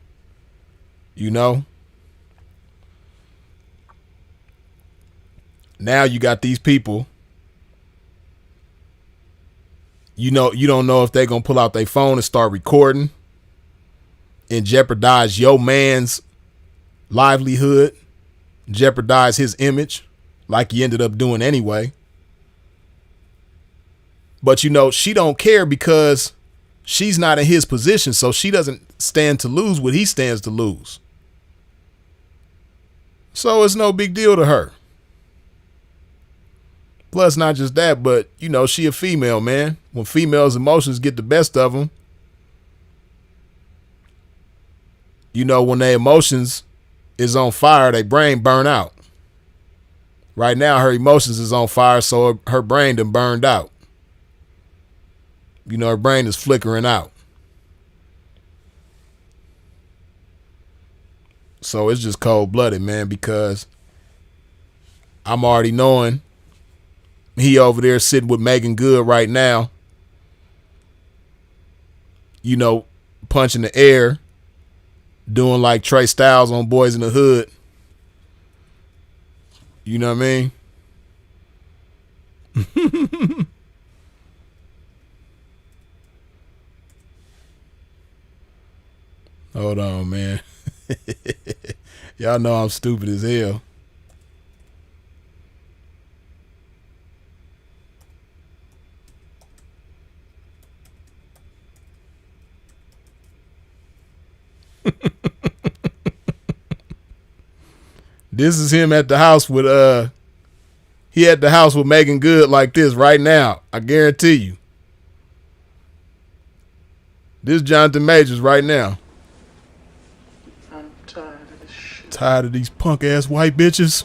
S1: You know? Now you got these people. You know, you don't know if they're going to pull out their phone and start recording and jeopardize your man's livelihood, jeopardize his image like he ended up doing anyway. But, you know, she don't care because she's not in his position, so she doesn't stand to lose what he stands to lose. So it's no big deal to her. Plus, not just that, but, you know, she a female, man. When females' emotions get the best of them, you know, when their emotions is on fire, their brain burn out. Right now, her emotions is on fire, so her brain done burned out. You know, her brain is flickering out. So it's just cold-blooded, man, because I'm already knowing he over there sitting with Megan Good right now, you know, punching the air, doing like Trey Styles on Boys in the Hood. You know what I mean? Hold on, man. Y'all know I'm stupid as hell. This is him at the house with he at the house with Megan Good like this right now. I guarantee you. This is Jonathan Majors right now.
S3: I'm tired of this shit.
S1: Tired of these punk ass white bitches.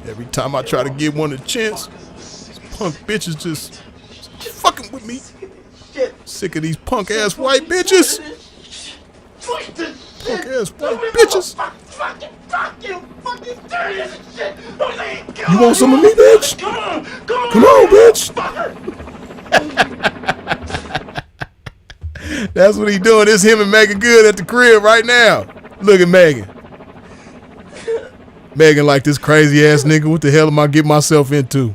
S1: Every time I try to give one a chance, these punk bitches just fucking with me. Sick of these punk ass white bitches. Punk ass white bitches. You want some of me, bitch? Come on, bitch. That's what he doing. It's him and Megan Good at the crib right now. Look at Megan. Megan like, this crazy ass nigga. What the hell am I getting myself into?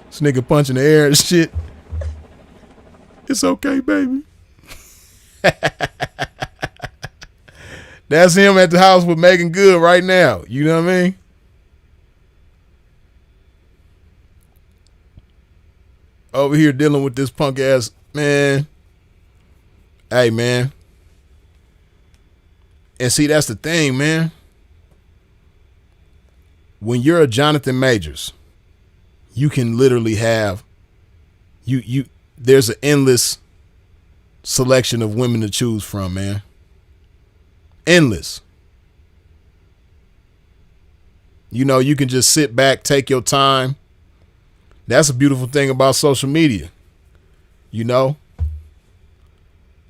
S1: This nigga punching the air and shit. It's okay, baby. That's him at the house with Megan Good right now. You know what I mean? Over here dealing with this punk ass man. Hey, man. And see, that's the thing, man. When you're a Jonathan Majors, you can literally have there's an endless selection of women to choose from, man. Endless. You know, you can just sit back, take your time. That's a beautiful thing about social media. You know,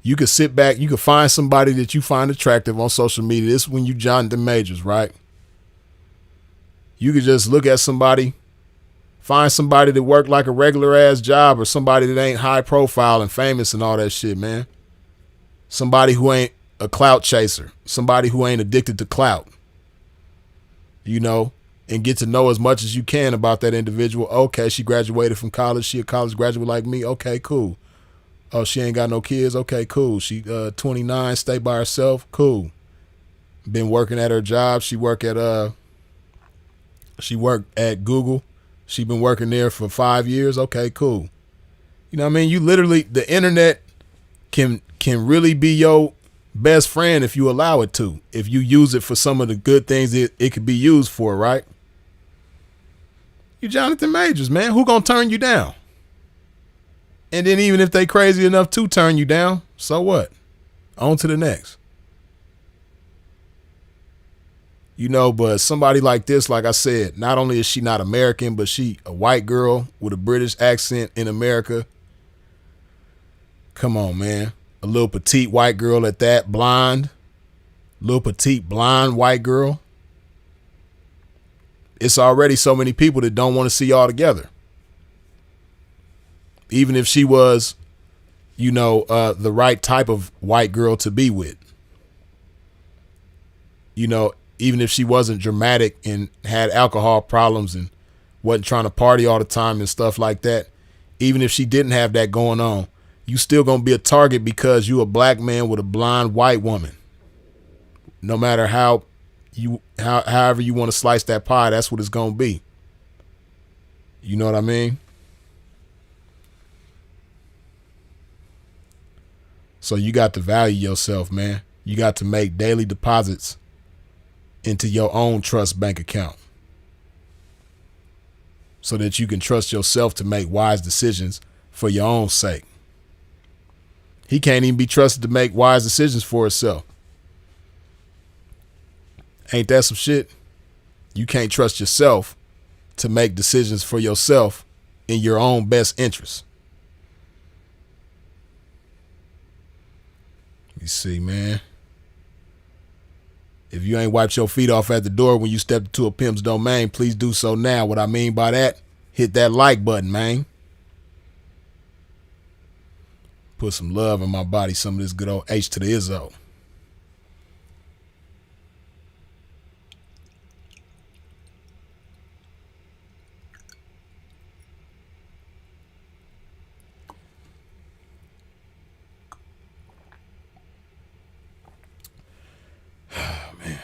S1: you could sit back, you could find somebody that you find attractive on social media. This is when you Jonathan Majors, right? You could just look at somebody, find somebody that work like a regular ass job, or somebody that ain't high profile and famous and all that shit, man. Somebody who ain't a clout chaser, somebody who ain't addicted to clout, you know, and get to know as much as you can about that individual. Okay, she graduated from college. She a college graduate like me. Okay, cool. Oh, she ain't got no kids. Okay, cool. She 29, stay by herself. Cool. Been working at her job. She worked at Google. She been working there for 5 years. Okay, cool. You know what I mean? You literally, the internet can really be your best friend if you allow it to. If you use it for some of the good things it could be used for, right? You Jonathan Majors, man. Who gonna turn you down? And then even if they crazy enough to turn you down, so what? On to the next. You know, but somebody like this, like I said, not only is she not American, but she a white girl with a British accent in America. Come on, man. A little petite white girl at that, blonde. Little petite blonde white girl. It's already so many people that don't want to see y'all together. Even if she was, you know, the right type of white girl to be with. You know, even if she wasn't dramatic and had alcohol problems and wasn't trying to party all the time and stuff like that. Even if she didn't have that going on, you still gonna be a target because you a black man with a blonde white woman. No matter however you want to slice that pie, that's what it's gonna be. You know what I mean? So you got to value yourself, man. You got to make daily deposits into your own trust bank account so that you can trust yourself to make wise decisions for your own sake. He can't even be trusted to make wise decisions for himself. Ain't that some shit? You can't trust yourself to make decisions for yourself in your own best interest. You see, man. If you ain't wiped your feet off at the door when you stepped into a pimp's domain, please do so now. What I mean by that, hit that like button, man. Put some love in my body, some of this good old H to the Izzo. Man.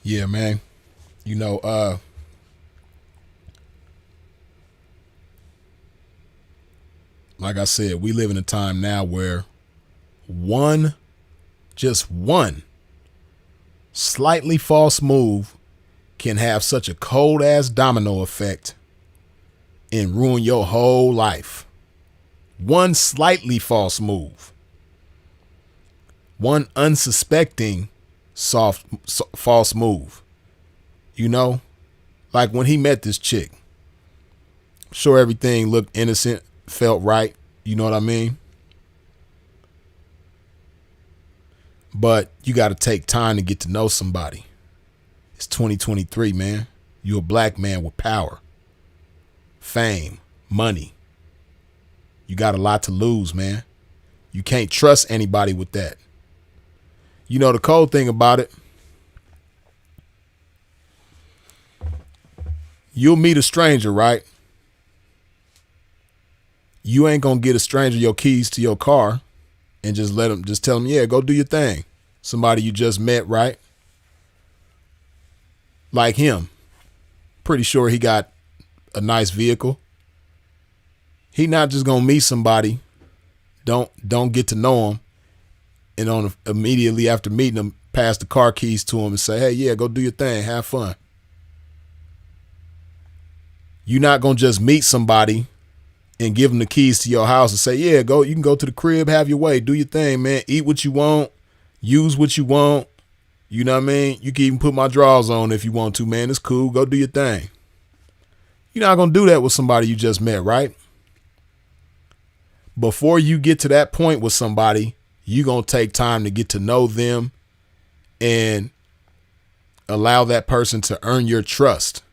S1: Yeah, man. You know, like I said, we live in a time now where just one slightly false move can have such a cold ass domino effect and ruin your whole life. One slightly false move, one unsuspecting false move. You know, like when he met this chick, I'm sure everything looked innocent, felt right. You know what I mean? But you got to take time to get to know somebody. It's 2023, man. You're a black man with power, fame, money. You got a lot to lose, man. You can't trust anybody with that. You know, the cold thing about it, you'll meet a stranger, right? You ain't going to get a stranger your keys to your car and just tell them, yeah, go do your thing. Somebody you just met, right? Like him. Pretty sure he got a nice vehicle. He not just gonna meet somebody, don't get to know him, and immediately after meeting him, pass the car keys to him and say, hey, yeah, go do your thing, have fun. You're not gonna just meet somebody and give them the keys to your house and say, yeah, go, you can go to the crib, have your way, do your thing, man. Eat what you want, use what you want. You know what I mean? You can even put my drawers on if you want to, man. It's cool. Go do your thing. You're not going to do that with somebody you just met, right? Before you get to that point with somebody, you're going to take time to get to know them and allow that person to earn your trust.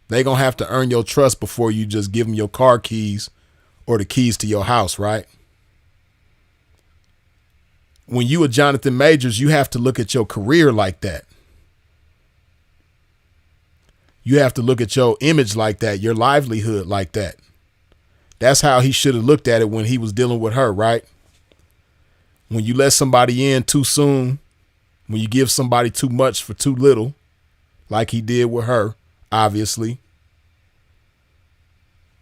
S1: They're going to have to earn your trust before you just give them your car keys or the keys to your house, right? When you are Jonathan Majors, you have to look at your career like that. You have to look at your image like that, your livelihood like that. That's how he should have looked at it when he was dealing with her, right? When you let somebody in too soon, when you give somebody too much for too little, like he did with her, obviously,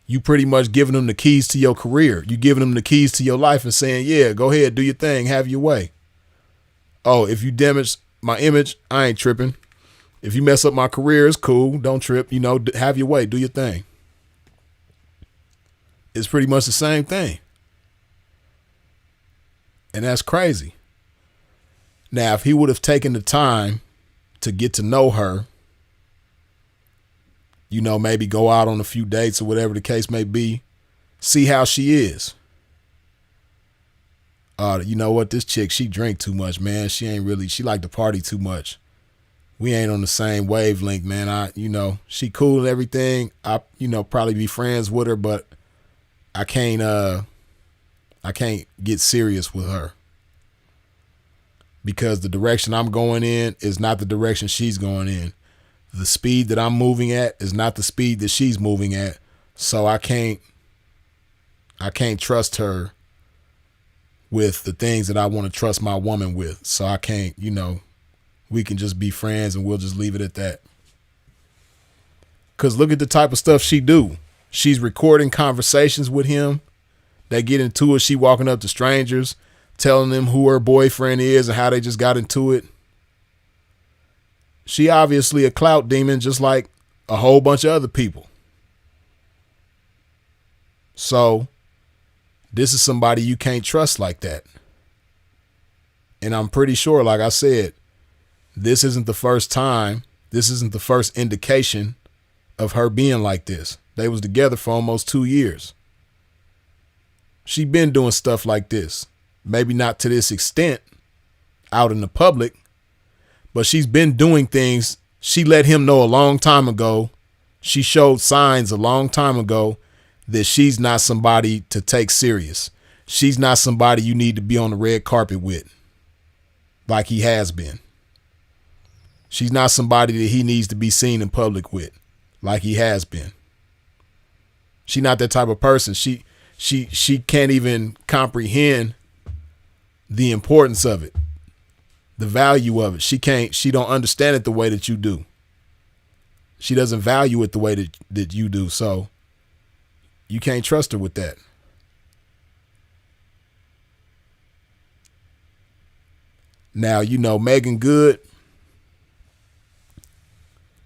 S1: you pretty much giving them the keys to your career. You giving them the keys to your life and saying, yeah, go ahead, do your thing, have your way. Oh, if you damage my image, I ain't tripping. If you mess up my career, it's cool. Don't trip. You know, have your way, do your thing. It's pretty much the same thing. And that's crazy. Now, if he would have taken the time to get to know her, you know, maybe go out on a few dates or whatever the case may be, see how she is. You know what, this chick, she drink too much, man. She like to party too much. We ain't on the same wavelength, man. She cool and everything. I probably be friends with her, but I can't get serious with her because the direction I'm going in is not the direction she's going in. The speed that I'm moving at is not the speed that she's moving at. So I can't trust her with the things that I want to trust my woman with. So I can't, we can just be friends and we'll just leave it at that. Cause look at the type of stuff she do. She's recording conversations with him. They get into it. She walking up to strangers, telling them who her boyfriend is and how they just got into it. She obviously a clout demon, just like a whole bunch of other people. So this is somebody you can't trust like that. And I'm pretty sure, like I said, this isn't the first time. This isn't the first indication of her being like this. They was together for almost 2 years. She been doing stuff like this. Maybe not to this extent out in the public, but she's been doing things. She let him know a long time ago. She showed signs a long time ago that she's not somebody to take serious. She's not somebody you need to be on the red carpet with like he has been. She's not somebody that he needs to be seen in public with like he has been. She's not that type of person. She can't even comprehend the importance of it, the value of it. She don't understand it the way that you do. She doesn't value it the way that you do. So you can't trust her with that. Now, Megan Good,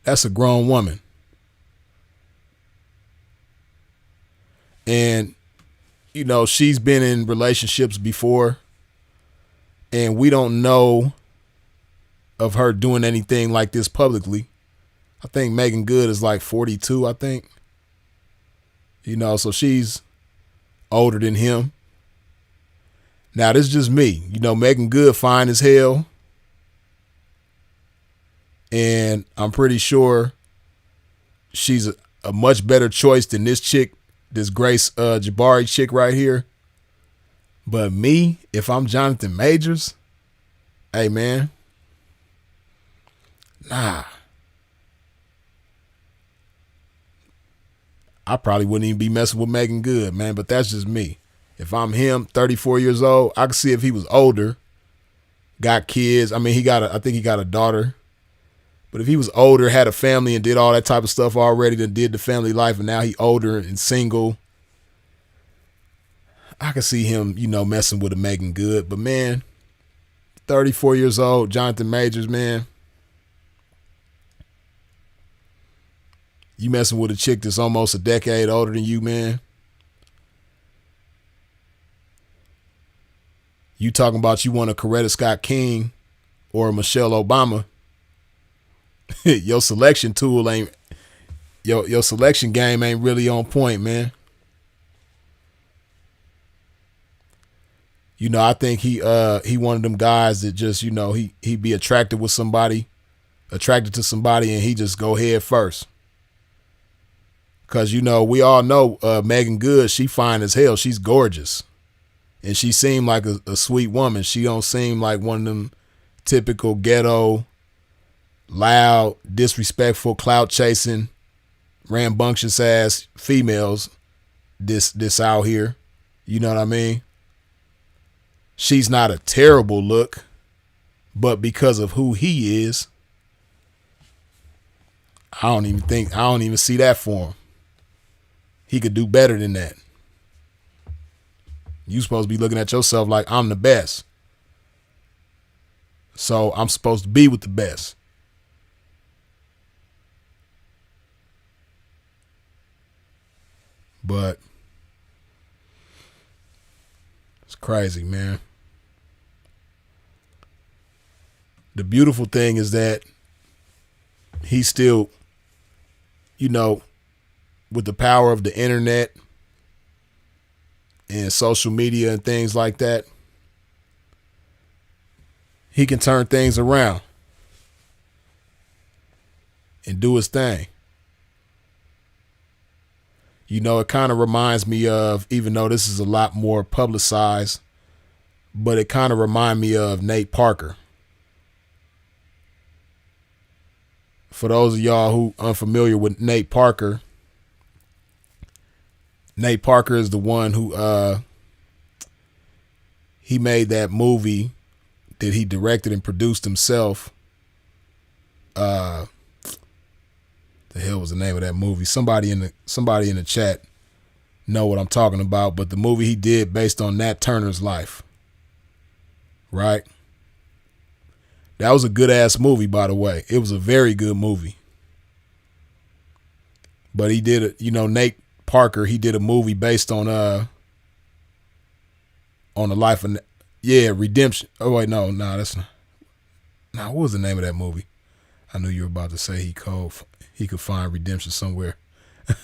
S1: That's a grown woman. And, you know, she's been in relationships before, and we don't know of her doing anything like this publicly. I think Megan Good is like 42, I think. You know, so she's older than him. Now, this is just me. You know, Megan Good fine as hell. And I'm pretty sure she's a much better choice than this chick, this Grace Jabari chick right here. But me, if I'm Jonathan Majors, hey, man, nah. I probably wouldn't even be messing with Megan Good, man, but that's just me. If I'm him, 34 years old, I could see if he was older, got kids. I mean, I think he got a daughter. But if he was older, had a family and did all that type of stuff already, then did the family life, and now he older and single, I could see him, you know, messing with a Megan Good. But, man, 34 years old, Jonathan Majors, man, you messing with a chick that's almost a decade older than you, man. You talking about you want a Coretta Scott King or a Michelle Obama. Your selection tool ain't, your selection game ain't really on point, man. You know, I think he one of them guys that just, you know, he be attracted to somebody, and he just go head first. Cause, you know, we all know Megan Good, she fine as hell. She's gorgeous. And she seemed like a sweet woman. She don't seem like one of them typical ghetto, loud, disrespectful, clout chasing, rambunctious ass females this out here. You know what I mean? She's not a terrible look, but because of who he is, I don't even see that for him. He could do better than that. You supposed to be looking at yourself like, I'm the best. So I'm supposed to be with the best. But it's crazy, man. The beautiful thing is that he's still, you know, with the power of the internet and social media and things like that, he can turn things around and do his thing. You know, it kind of reminds me of, even though this is a lot more publicized, but it kind of reminds me of Nate Parker. For those of y'all who unfamiliar with Nate Parker is the one who he made that movie that he directed and produced himself. The hell was the name of that movie? Somebody in the chat know what I'm talking about, but the movie he did based on Nat Turner's life. Right? That was a good ass movie, by the way. It was a very good movie. But he did it, you know, Nate Parker, he did a movie based on the life of, Redemption. Oh wait, no, that's not. What was the name of that movie? I knew you were about to say he could find redemption somewhere.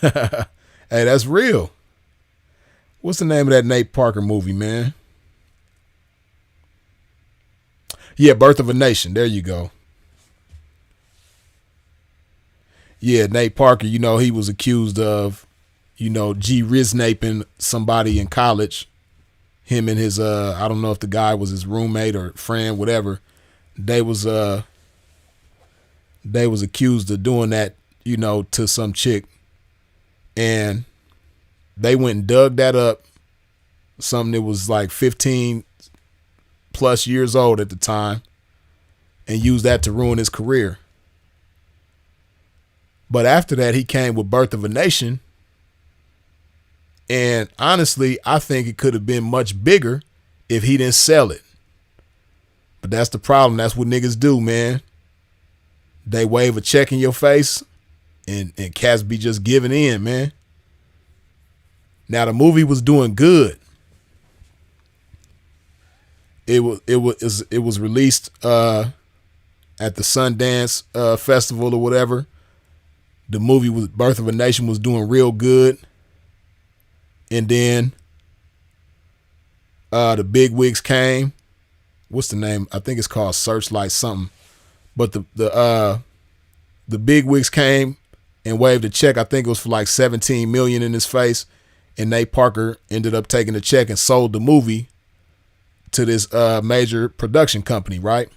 S1: Hey, that's real. What's the name of that Nate Parker movie, man? Yeah, Birth of a Nation. There you go. Yeah, Nate Parker, you know, he was accused of, you know, Riznaping somebody in college. Him and his, I don't know if the guy was his roommate or friend, whatever. They was accused of doing that, you know, to some chick. And they went and dug that up. Something that was like 15 plus years old at the time, and used that to ruin his career. But after that, he came with Birth of a Nation. And honestly, I think it could have been much bigger if he didn't sell it. But that's the problem. That's what niggas do, man. They wave a check in your face and cats be just giving in, man. Now the movie was doing good. It was released at the Sundance festival or whatever. The movie was Birth of a Nation was doing real good. And then the big wigs came. What's the name? I think it's called Searchlight something. But the big wigs came and waved a check. I think it was for like $17 million in his face. And Nate Parker ended up taking the check and sold the movie to this major production company, right?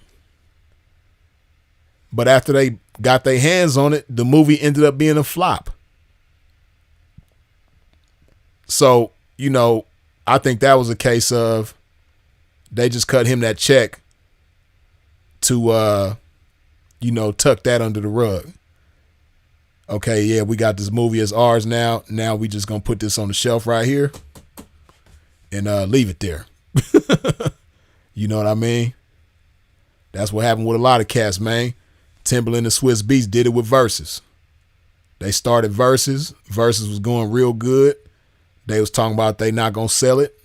S1: But after they got their hands on it, the movie ended up being a flop. So, you know, I think that was a case of they just cut him that check to, you know, tuck that under the rug. Okay, yeah, we got this movie as ours now. Now we just gonna put this on the shelf right here and leave it there. You know what I mean? That's what happened with a lot of cats, man. Timberland and Swiss Beats did it with Versus. They started Versus. Versus was going real good. They was talking about they not gonna sell it.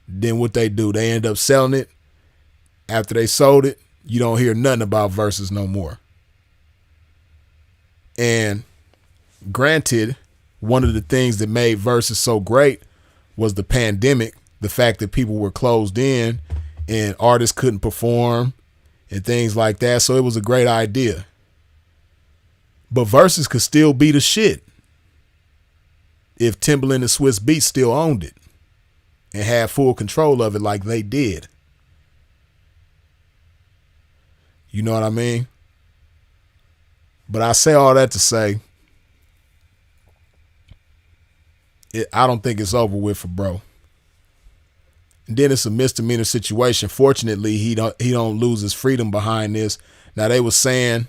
S1: Then what they do? They end up selling it. After they sold it, you don't hear nothing about Versus no more. And granted, one of the things that made Versus so great was the pandemic, the fact that people were closed in and artists couldn't perform and things like that. So it was a great idea. But Versus could still be the shit if Timberland and Swiss Beats still owned it and had full control of it like they did. You know what I mean? But I say all that to say, I don't think it's over with for bro. And then it's a misdemeanor situation. Fortunately, he don't lose his freedom behind this. Now they were saying,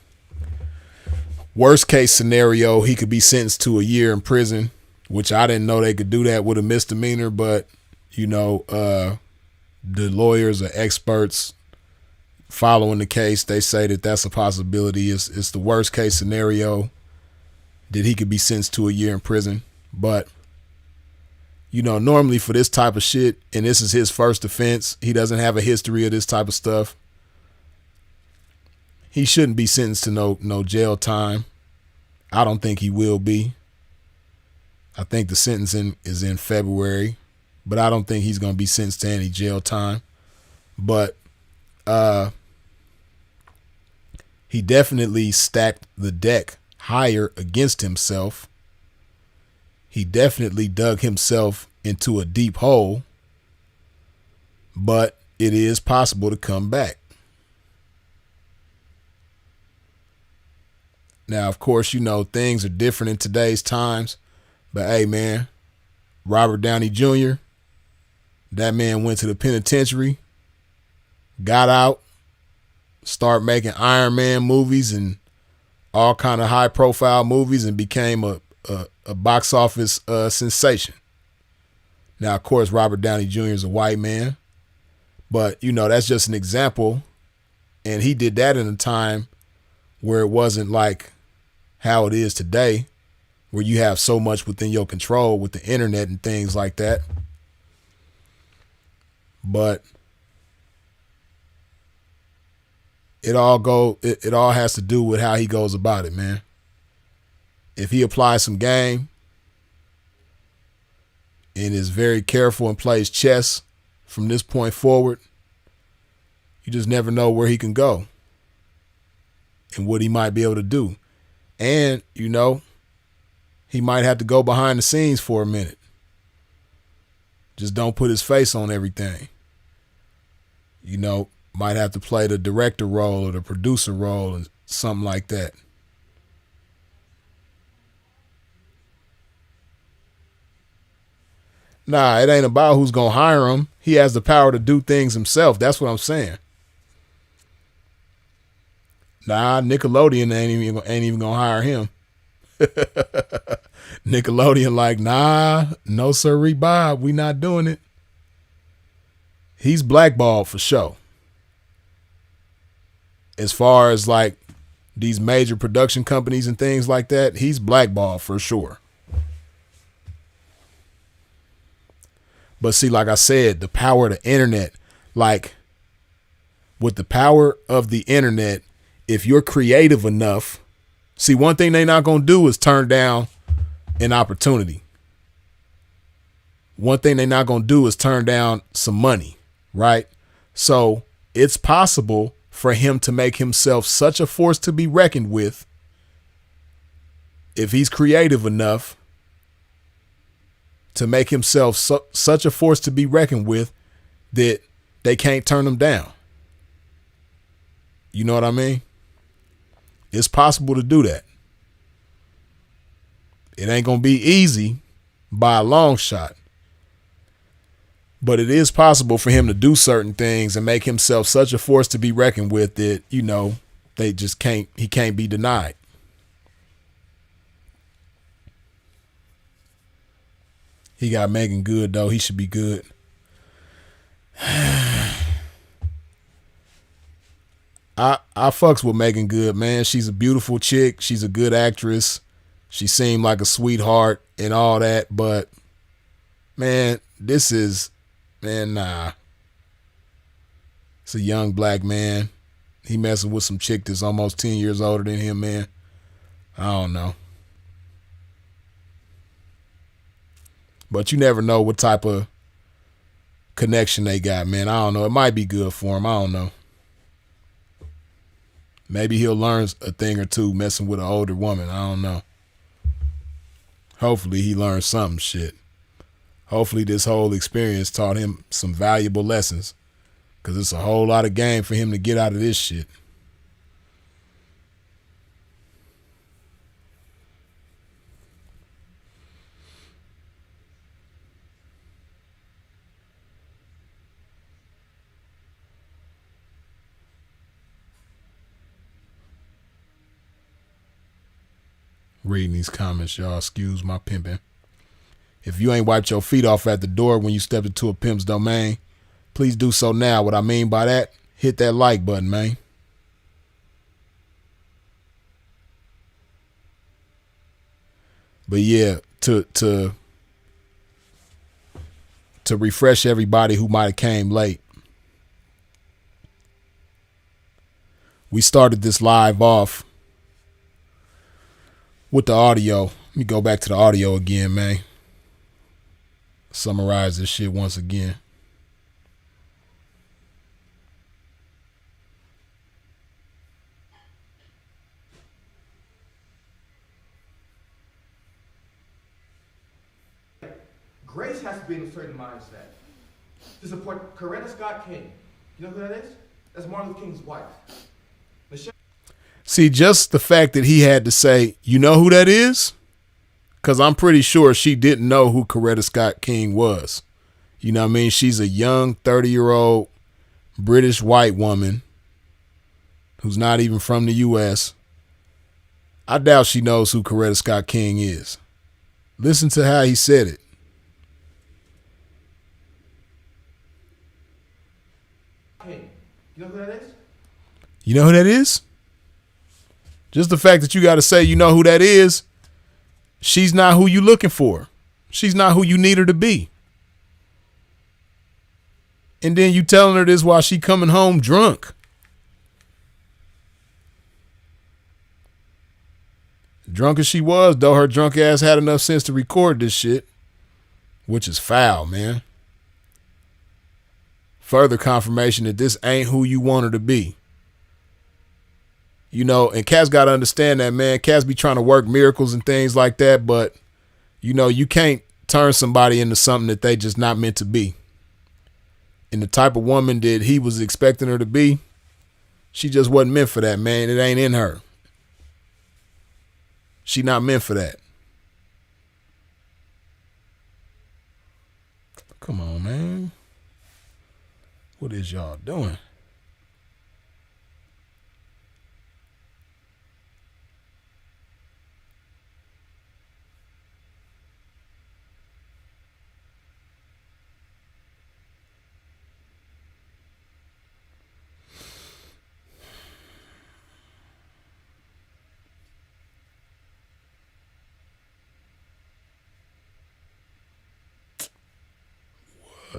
S1: worst case scenario, he could be sentenced to a year in prison, which I didn't know they could do that with a misdemeanor. But you know, the lawyers or experts following the case, they say that that's a possibility. It's the worst case scenario that he could be sentenced to a year in prison. But you know, normally for this type of shit, and this is his first offense, he doesn't have a history of this type of stuff. He shouldn't be sentenced to no jail time. I don't think he will be. I think the sentencing is in February, but I don't think he's going to be sentenced to any jail time. But he definitely stacked the deck higher against himself. He definitely dug himself into a deep hole, but it is possible to come back. Now, of course, you know, things are different in today's times, but hey, man, Robert Downey Jr., that man went to the penitentiary, got out, started making Iron Man movies and all kind of high profile movies and became a box office sensation. Now, of course, Robert Downey Jr. is a white man, but, you know, that's just an example. And he did that in a time where it wasn't like how it is today, where you have so much within your control with the internet and things like that. But it all has to do with how he goes about it, man. If he applies some game and is very careful and plays chess from this point forward, you just never know where he can go and what he might be able to do. And, you know, he might have to go behind the scenes for a minute. Just don't put his face on everything. You know, might have to play the director role or the producer role and something like that. Nah, it ain't about who's gonna hire him. He has the power to do things himself. That's what I'm saying. Nah, Nickelodeon ain't even gonna hire him. Nickelodeon like, nah, no sirree, Bob, we not doing it. He's blackballed for sure. As far as like these major production companies and things like that, he's blackballed for sure. But see, like I said, the power of the internet, like with the power of the internet, if you're creative enough, see, one thing they're not going to do is turn down an opportunity. One thing they're not going to do is turn down some money, right? So it's possible for him to make himself such a force to be reckoned with if he's creative enough to make himself such a force to be reckoned with that they can't turn him down. You know what I mean? It's possible to do that. It ain't going to be easy by a long shot. But it is possible for him to do certain things and make himself such a force to be reckoned with that, you know, he can't be denied. He got Megan Good, though. He should be good. I fucks with Megan Good, man. She's a beautiful chick. She's a good actress. She seemed like a sweetheart and all that. But, man, nah. It's a young black man. He messing with some chick that's almost 10 years older than him, man. I don't know. But you never know what type of connection they got, man. I don't know. It might be good for him. I don't know. Maybe he'll learn a thing or two messing with an older woman. I don't know. Hopefully he learned something, shit. Hopefully this whole experience taught him some valuable lessons, because it's a whole lot of game for him to get out of this shit. Reading these comments, y'all. Excuse my pimping. If you ain't wiped your feet off at the door when you stepped into a pimp's domain, please do so now. What I mean by that, hit that like button, man. But yeah, to refresh everybody who might have came late, we started this live off with the audio. Let me go back to the audio again, man. Summarize this shit once again.
S2: Grace has to be in a certain mindset to support Coretta Scott King. You know who that is? That's Martin Luther King's wife.
S1: See, just the fact that he had to say, you know who that is? Because I'm pretty sure she didn't know who Coretta Scott King was. You know what I mean? She's a young 30-year-old British white woman who's not even from the U.S. I doubt she knows who Coretta Scott King is. Listen to how he said it.
S2: King. You know who that is?
S1: You know who that is? Just the fact that you got to say, you know who that is, she's not who you looking for. She's not who you need her to be. And then you telling her this while she coming home drunk. Drunk as she was, though, her drunk ass had enough sense to record this shit, which is foul, man. Further confirmation that this ain't who you want her to be. You know, and cats got to understand that, man. Cats be trying to work miracles and things like that, but, you know, you can't turn somebody into something that they just not meant to be. And the type of woman that he was expecting her to be, she just wasn't meant for that, man. It ain't in her. She not meant for that. Come on, man. What is y'all doing?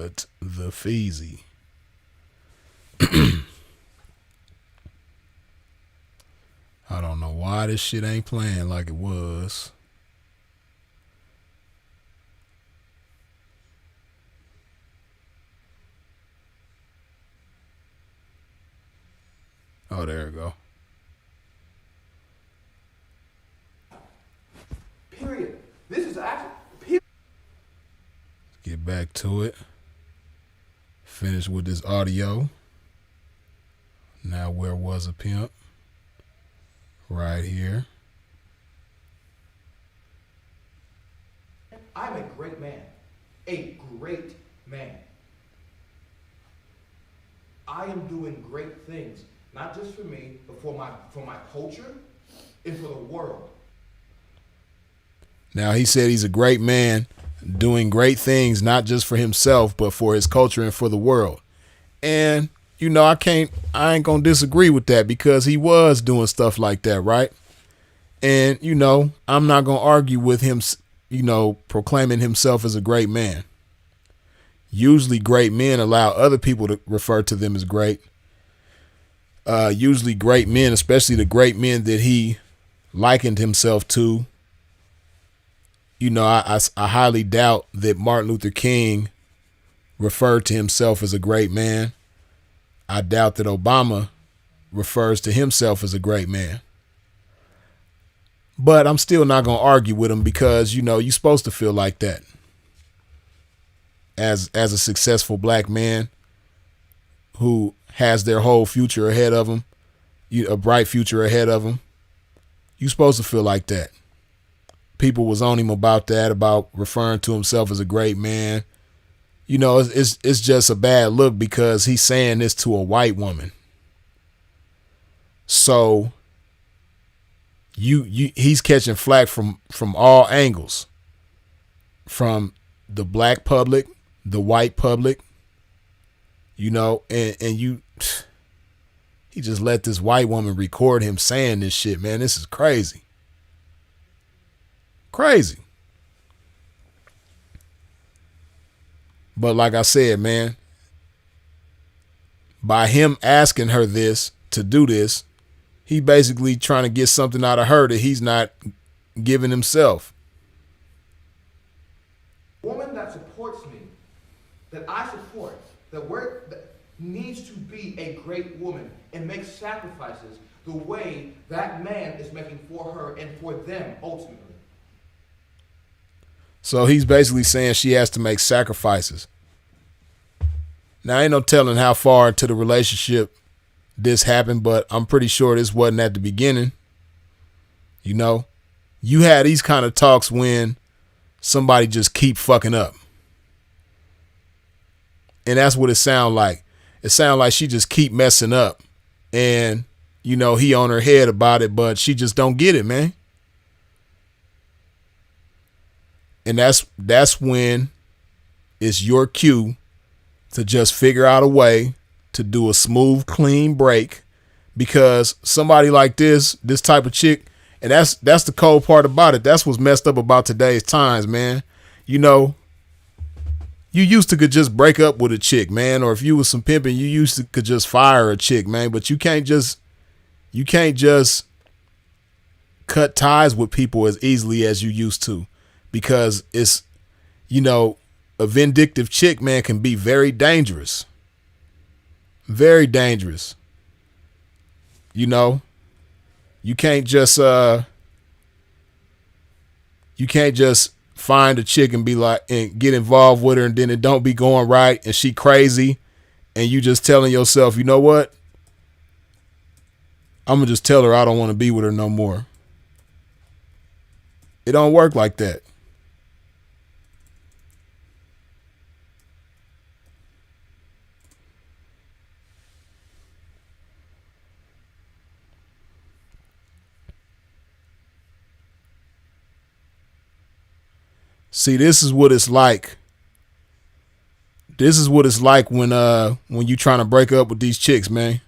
S1: But the Feezy. I don't know why this shit ain't playing like it was. Oh, there we go.
S2: Period. This is actually. Period.
S1: Get back to it. Finish with this audio. Now, where was a pimp? Right here.
S2: I'm a great man. A great man. I am doing great things, not just for me, but for my culture and for the world.
S1: Now, he said he's a great man doing great things, not just for himself, but for his culture and for the world. And, you know, I ain't going to disagree with that because he was doing stuff like that, right? And, you know, I'm not going to argue with him, you know, proclaiming himself as a great man. Usually great men allow other people to refer to them as great. Usually great men, especially the great men that he likened himself to. You know, I highly doubt that Martin Luther King referred to himself as a great man. I doubt that Obama refers to himself as a great man. But I'm still not going to argue with him because, you know, you're supposed to feel like that. As a successful black man who has their whole future ahead of him, a bright future ahead of him, you're supposed to feel like that. People was on him about that, about referring to himself as a great man. You know, it's just a bad look because he's saying this to a white woman. So he's catching flack from all angles, from the black public, the white public, you know, and he just let this white woman record him saying this shit, man. This is crazy. Crazy. But like I said, man, by him asking her this to do this, he basically trying to get something out of her that he's not giving himself.
S2: Woman that supports me, that I support, that needs to be a great woman and make sacrifices the way that man is making for her and for them ultimately.
S1: So he's basically saying she has to make sacrifices. Now, ain't no telling how far into the relationship this happened, but I'm pretty sure this wasn't at the beginning. You know, you had these kind of talks when somebody just keep fucking up. And that's what it sound like. It sound like she just keep messing up. And, you know, he on her head about it, but she just don't get it, man. And that's when it's your cue to just figure out a way to do a smooth, clean break, because somebody like this type of chick, and that's the cold part about it. That's what's messed up about today's times, man. You know, you used to could just break up with a chick, man, or if you was some pimping, you used to could just fire a chick, man. But you can't just cut ties with people as easily as you used to. Because it's, you know, a vindictive chick, man, can be very dangerous. Very dangerous. You know, you can't just find a chick and be like, and get involved with her, and then it don't be going right, and she crazy, and you just telling yourself, you know what? I'm gonna just tell her I don't want to be with her no more. It don't work like that. See, this is what it's like. This is what it's like when you trying to break up with these chicks, man.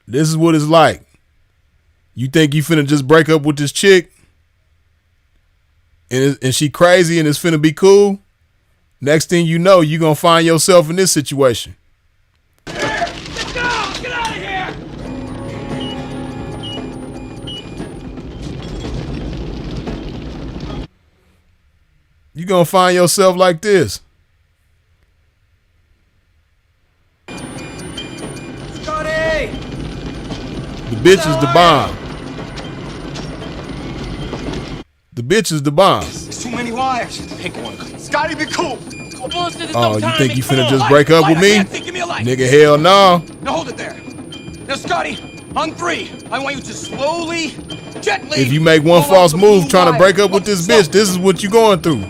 S1: This is what it's like. You think you finna just break up with this chick and she crazy and it's finna be cool? Next thing you know, you gonna find yourself in this situation.
S3: Let's go! Get out of here!
S1: You gonna find yourself like this.
S3: Scotty!
S1: The bitch is the bomb. The bitch is the bomb.
S3: There's too many wires. Pick one. Scotty, be cool.
S1: Oh, you think you finna just break up with me? Nigga, hell no.
S3: Now hold it there. Now, Scotty, on 3, I want you to slowly, gently.
S1: If you make one false move trying to break up with this bitch, this is what you going through.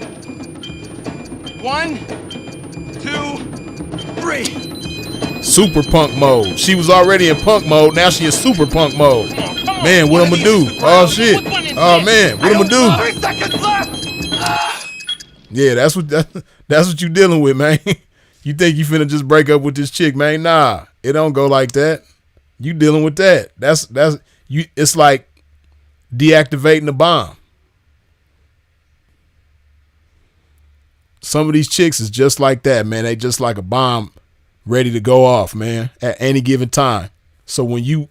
S3: 1, 2, 3.
S1: Super punk mode. She was already in punk mode. Now she in super punk mode. Man, what I'm gonna do? Oh shit. Oh man, what I'm gonna do?
S3: 3 seconds left.
S1: Yeah, that's what you dealing with, man. You think you finna just break up with this chick, man? Nah, it don't go like that. You dealing with that. That's you. It's like deactivating the bomb. Some of these chicks is just like that, man. They just like a bomb ready to go off, man, at any given time. So when you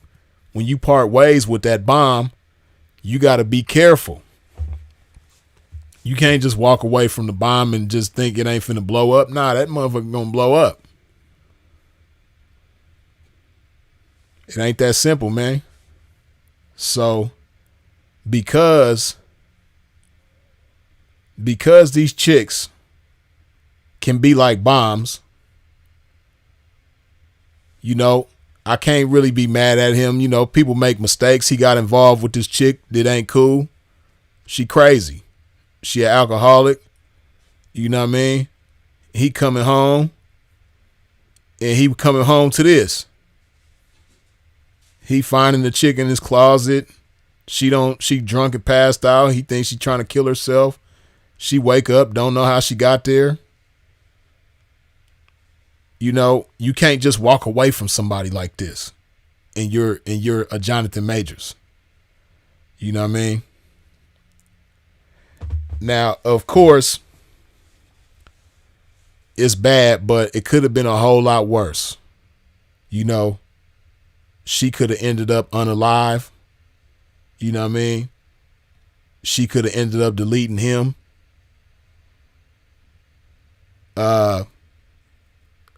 S1: part ways with that bomb, you got to be careful. You can't just walk away from the bomb and just think it ain't finna blow up. Nah, that motherfucker gonna blow up. It ain't that simple, man. So because these chicks can be like bombs, you know, I can't really be mad at him. You know, people make mistakes. He got involved with this chick that ain't cool. She crazy. She an alcoholic. You know what I mean? He coming home. And he coming home to this. He finding the chick in his closet. She drunk and passed out. He thinks she trying to kill herself. She wake up, don't know how she got there. You know, you can't just walk away from somebody like this. And you're a Jonathan Majors. You know what I mean? Now, of course, it's bad, but it could have been a whole lot worse. You know, she could have ended up unalive. You know what I mean? She could have ended up deleting him.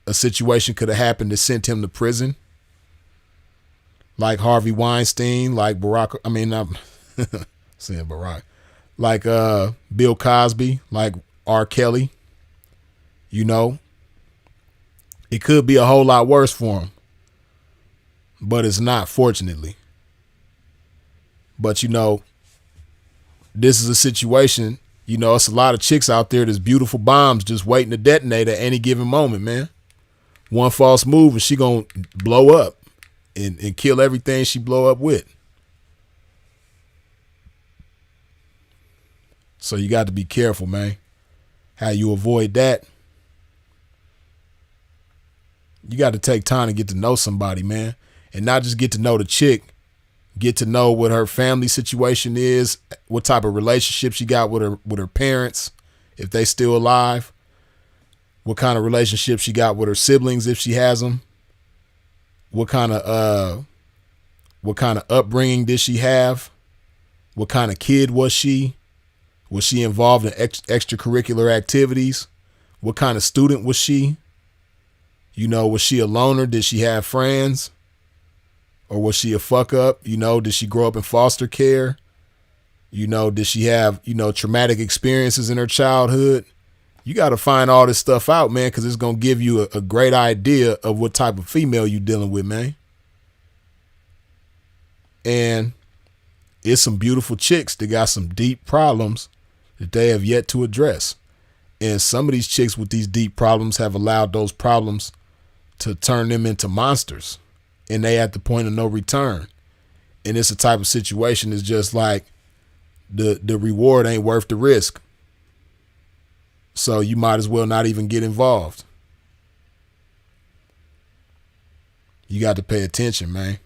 S1: A situation could have happened that sent him to prison. Like Harvey Weinstein, like Barack, I mean, I'm saying Barack. Like Bill Cosby, like R. Kelly. You know, it could be a whole lot worse for him, but it's not, fortunately. But you know, this is a situation, you know, it's a lot of chicks out there that's beautiful bombs just waiting to detonate at any given moment, man. One false move and she gonna blow up and kill everything she blow up with. So you got to be careful, man. How you avoid that. You got to take time to get to know somebody, man. And not just get to know the chick. Get to know what her family situation is, what type of relationship she got with her parents, if they still alive. What kind of relationship she got with her siblings, if she has them. What kind of upbringing did she have? What kind of kid was she? Was she involved in extracurricular activities? What kind of student was she? You know, was she a loner? Did she have friends? Or was she a fuck up? You know, did she grow up in foster care? You know, did she have, you know, traumatic experiences in her childhood? You got to find all this stuff out, man, because it's going to give you a great idea of what type of female you're dealing with, man. And it's some beautiful chicks that got some deep problems that they have yet to address. And some of these chicks with these deep problems have allowed those problems to turn them into monsters. And they at the point of no return. And it's a type of situation that's just like the reward ain't worth the risk. So you might as well not even get involved. You got to pay attention, man.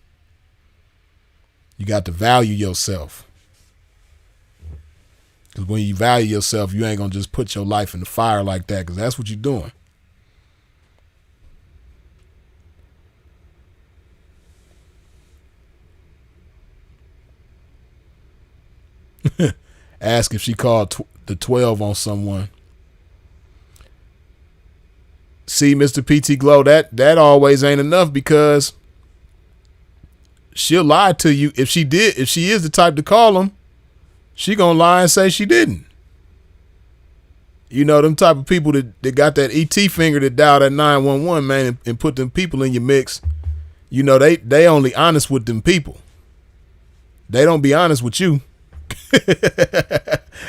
S1: You got to value yourself. Because when you value yourself, you ain't going to just put your life in the fire like that, because that's what you're doing. Ask if she called the 12 on someone. See, Mr. PT Glow, that always ain't enough, because she'll lie to you. If she is the type to call him, she gonna lie and say she didn't. You know, them type of people that got that ET finger that dialed at 911, man, and put them people in your mix. You know, they only honest with them people. They don't be honest with you.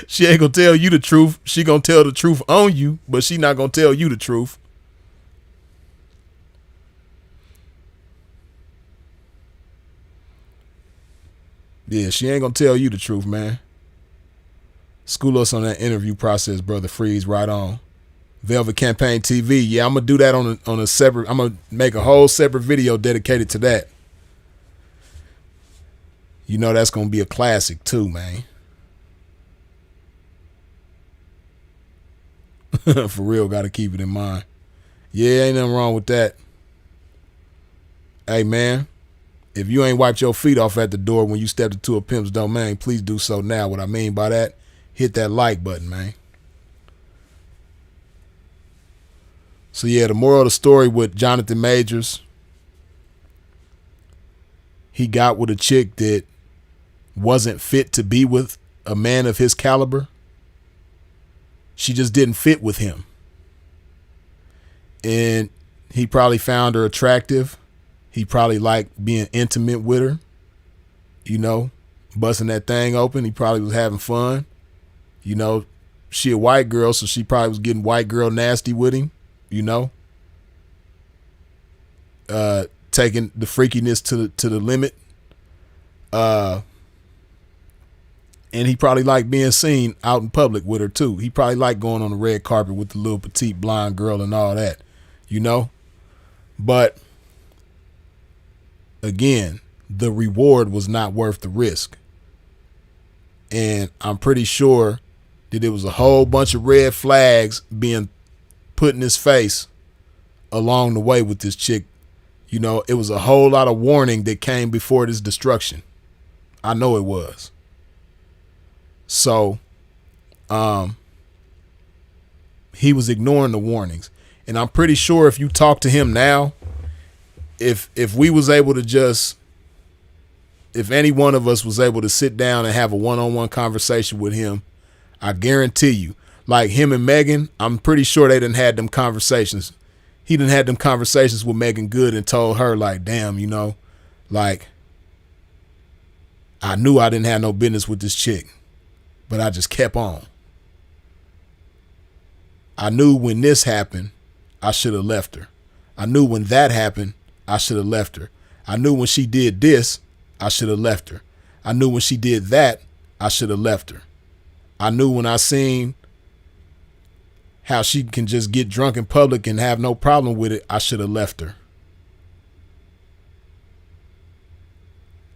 S1: She ain't gonna tell you the truth. She gonna tell the truth on you, but she not gonna tell you the truth. Yeah, she ain't gonna tell you the truth, man. School us on that interview process, Brother Freeze. Right on. Velvet Campaign TV. Yeah, I'm gonna do that on a separate. I'm gonna make a whole separate video dedicated to that. You know that's gonna be a classic too, man. For real, gotta keep it in mind. Yeah, ain't nothing wrong with that. Hey, man, if you ain't wiped your feet off at the door when you stepped into a pimp's domain, please do so now. What I mean by that, hit that like button, man. So yeah, the moral of the story with Jonathan Majors, he got with a chick that wasn't fit to be with a man of his caliber. She just didn't fit with him. And he probably found her attractive. He probably liked being intimate with her, you know, busting that thing open. He probably was having fun. You know, she a white girl, so she probably was getting white girl nasty with him, you know. Taking the freakiness to the limit. And he probably liked being seen out in public with her too. He probably liked going on the red carpet with the little petite blonde girl and all that, you know. But again, the reward was not worth the risk. And I'm pretty sure that it was a whole bunch of red flags being put in his face along the way with this chick. You know, it was a whole lot of warning that came before this destruction. I know it was. So, he was ignoring the warnings. And I'm pretty sure if you talk to him now, if we was able to just, if any one of us was able to sit down and have a one-on-one conversation with him, I guarantee you, like him and Megan, I'm pretty sure they done had them conversations. He done had them conversations with Megan Good and told her like, damn, you know, like I knew I didn't have no business with this chick, but I just kept on. I knew when this happened, I should have left her. I knew when that happened, I should have left her. I knew when she did this, I should have left her. I knew when she did that, I should have left her. I knew when I seen how she can just get drunk in public and have no problem with it, I should have left her.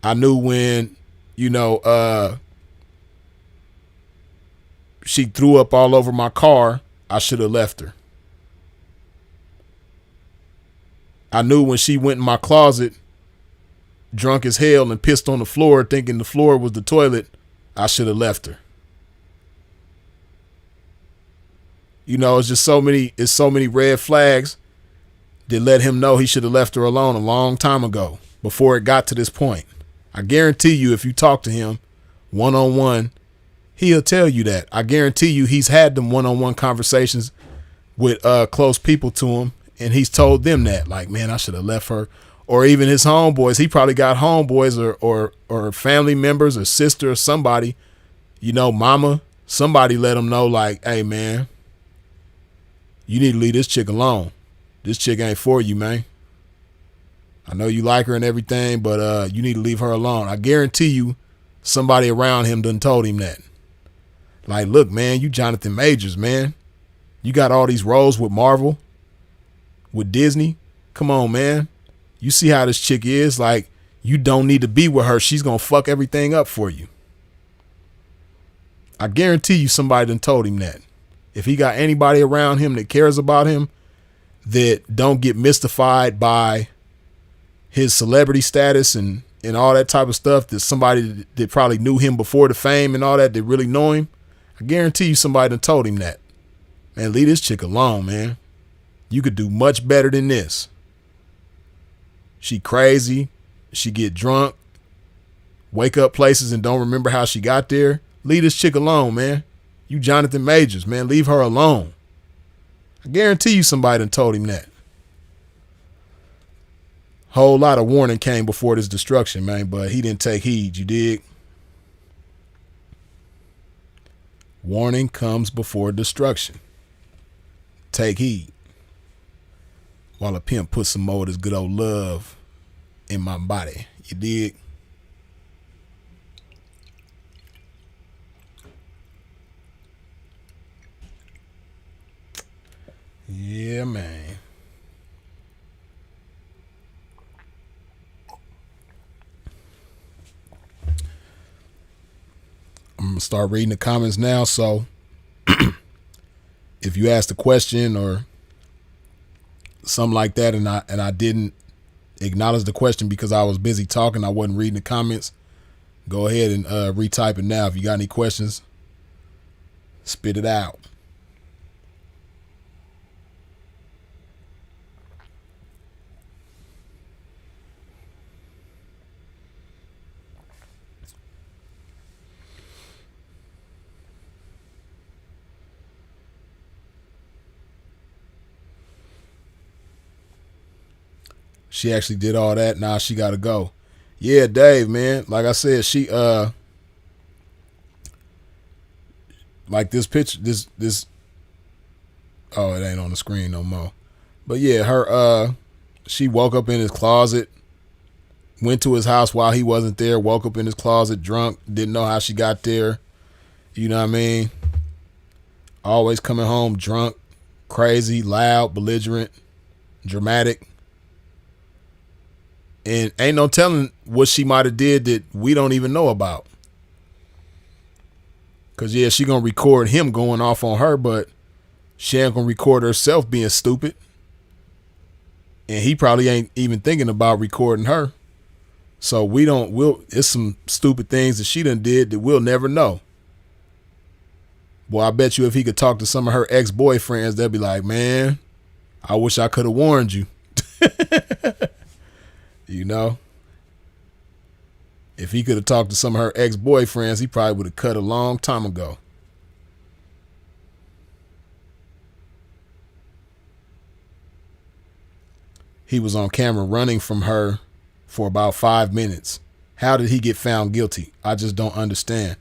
S1: I knew when, you know, she threw up all over my car, I should have left her. I knew when she went in my closet, drunk as hell, and pissed on the floor, thinking the floor was the toilet, I should have left her. You know, it's so many red flags that let him know he should have left her alone a long time ago before it got to this point. I guarantee you, if you talk to him one-on-one, he'll tell you that. I guarantee you he's had them one-on-one conversations with close people to him, and he's told them that, like, man, I should have left her. Or even his homeboys. He probably got homeboys or family members or sister or somebody, you know, mama, somebody let him know, like, hey, man, you need to leave this chick alone. This chick ain't for you, man. I know you like her and everything, but you need to leave her alone. I guarantee you somebody around him done told him that. Like, look, man, you Jonathan Majors, man. You got all these roles with Marvel, with Disney. Come on, man. You see how this chick is. Like, You don't need to be with her. She's going to fuck everything up for you. I guarantee you somebody done told him that. If he got anybody around him that cares about him, that don't get mystified by his celebrity status and all that type of stuff, that somebody that probably knew him before the fame and all that really know him, I guarantee you somebody done told him that. Man, leave this chick alone, man. You could do much better than this. She crazy. She get drunk, wake up places and don't remember how she got there. Leave this chick alone, man. You Jonathan Majors, man. Leave her alone. I guarantee you somebody done told him that. Whole lot of warning came before this destruction, man, but he didn't take heed, you dig? Warning comes before destruction. Take heed. While a pimp puts some more of this good old love in my body. You dig? Yeah, man. I'm gonna start reading the comments now. So if you asked a question or something like that and I didn't acknowledge the question because I was busy talking, I wasn't reading the comments, go ahead and retype it now. If you got any questions, spit it out. She actually did all that. Now she got to go. Yeah, Dave, man. Like I said, she like this picture, this. Oh, it ain't on the screen no more. But yeah, her she woke up in his closet, went to his house while he wasn't there. Woke up in his closet drunk. Didn't know how she got there. You know what I mean? Always coming home drunk, crazy, loud, belligerent, dramatic. And ain't no telling what she might have did that we don't even know about. Cause yeah, she gonna record him going off on her, but she ain't gonna record herself being stupid. And he probably ain't even thinking about recording her. So it's some stupid things that she done did that we'll never know. Boy, I bet you if he could talk to some of her ex-boyfriends, they'll be like, man, I wish I could have warned you. You know, if he could have talked to some of her ex-boyfriends, he probably would have cut a long time ago. He was on camera running from her for about 5 minutes. How did he get found guilty? I just don't understand.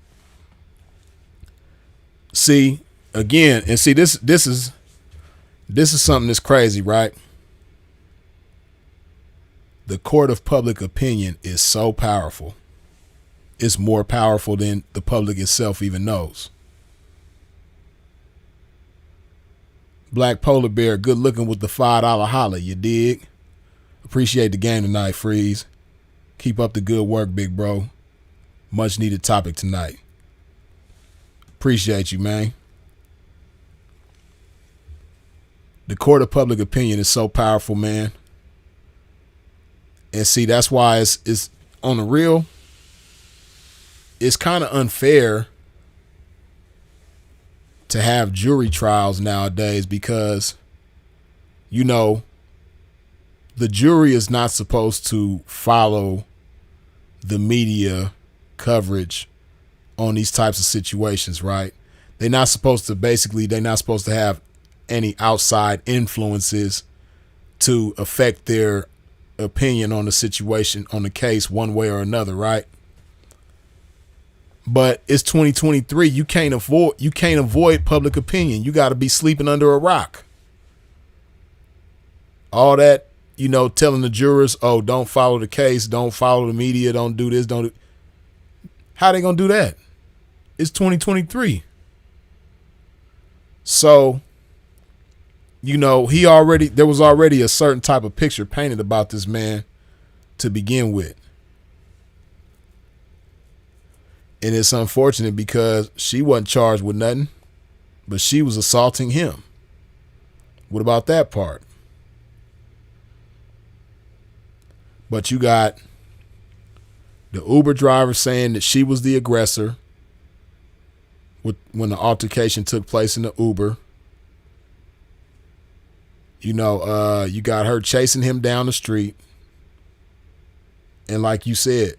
S1: See, again, and see, this is something that's crazy, right? The court of public opinion is so powerful. It's more powerful than the public itself even knows. Black Polar Bear, good looking with the $5 holla, you dig? Appreciate the game tonight, Freeze. Keep up the good work, big bro. Much needed topic tonight. Appreciate you, man. The court of public opinion is so powerful, man. And see, that's why it's on the real. It's kind of unfair to have jury trials nowadays because, you know, the jury is not supposed to follow the media coverage on these types of situations, right? They're not supposed to have any outside influences to affect their opinion on the situation, on the case, one way or another, right? But it's 2023. You can't avoid public opinion. You got to be sleeping under a rock. All that, you know, telling the jurors, oh, don't follow the case, don't follow the media, don't do this, don't do. How they gonna do that? It's 2023. So, you know, there was already a certain type of picture painted about this man to begin with. And it's unfortunate because she wasn't charged with nothing, but she was assaulting him. What about that part? But you got the Uber driver saying that she was the aggressor when the altercation took place in the Uber. You know, you got her chasing him down the street. And like you said,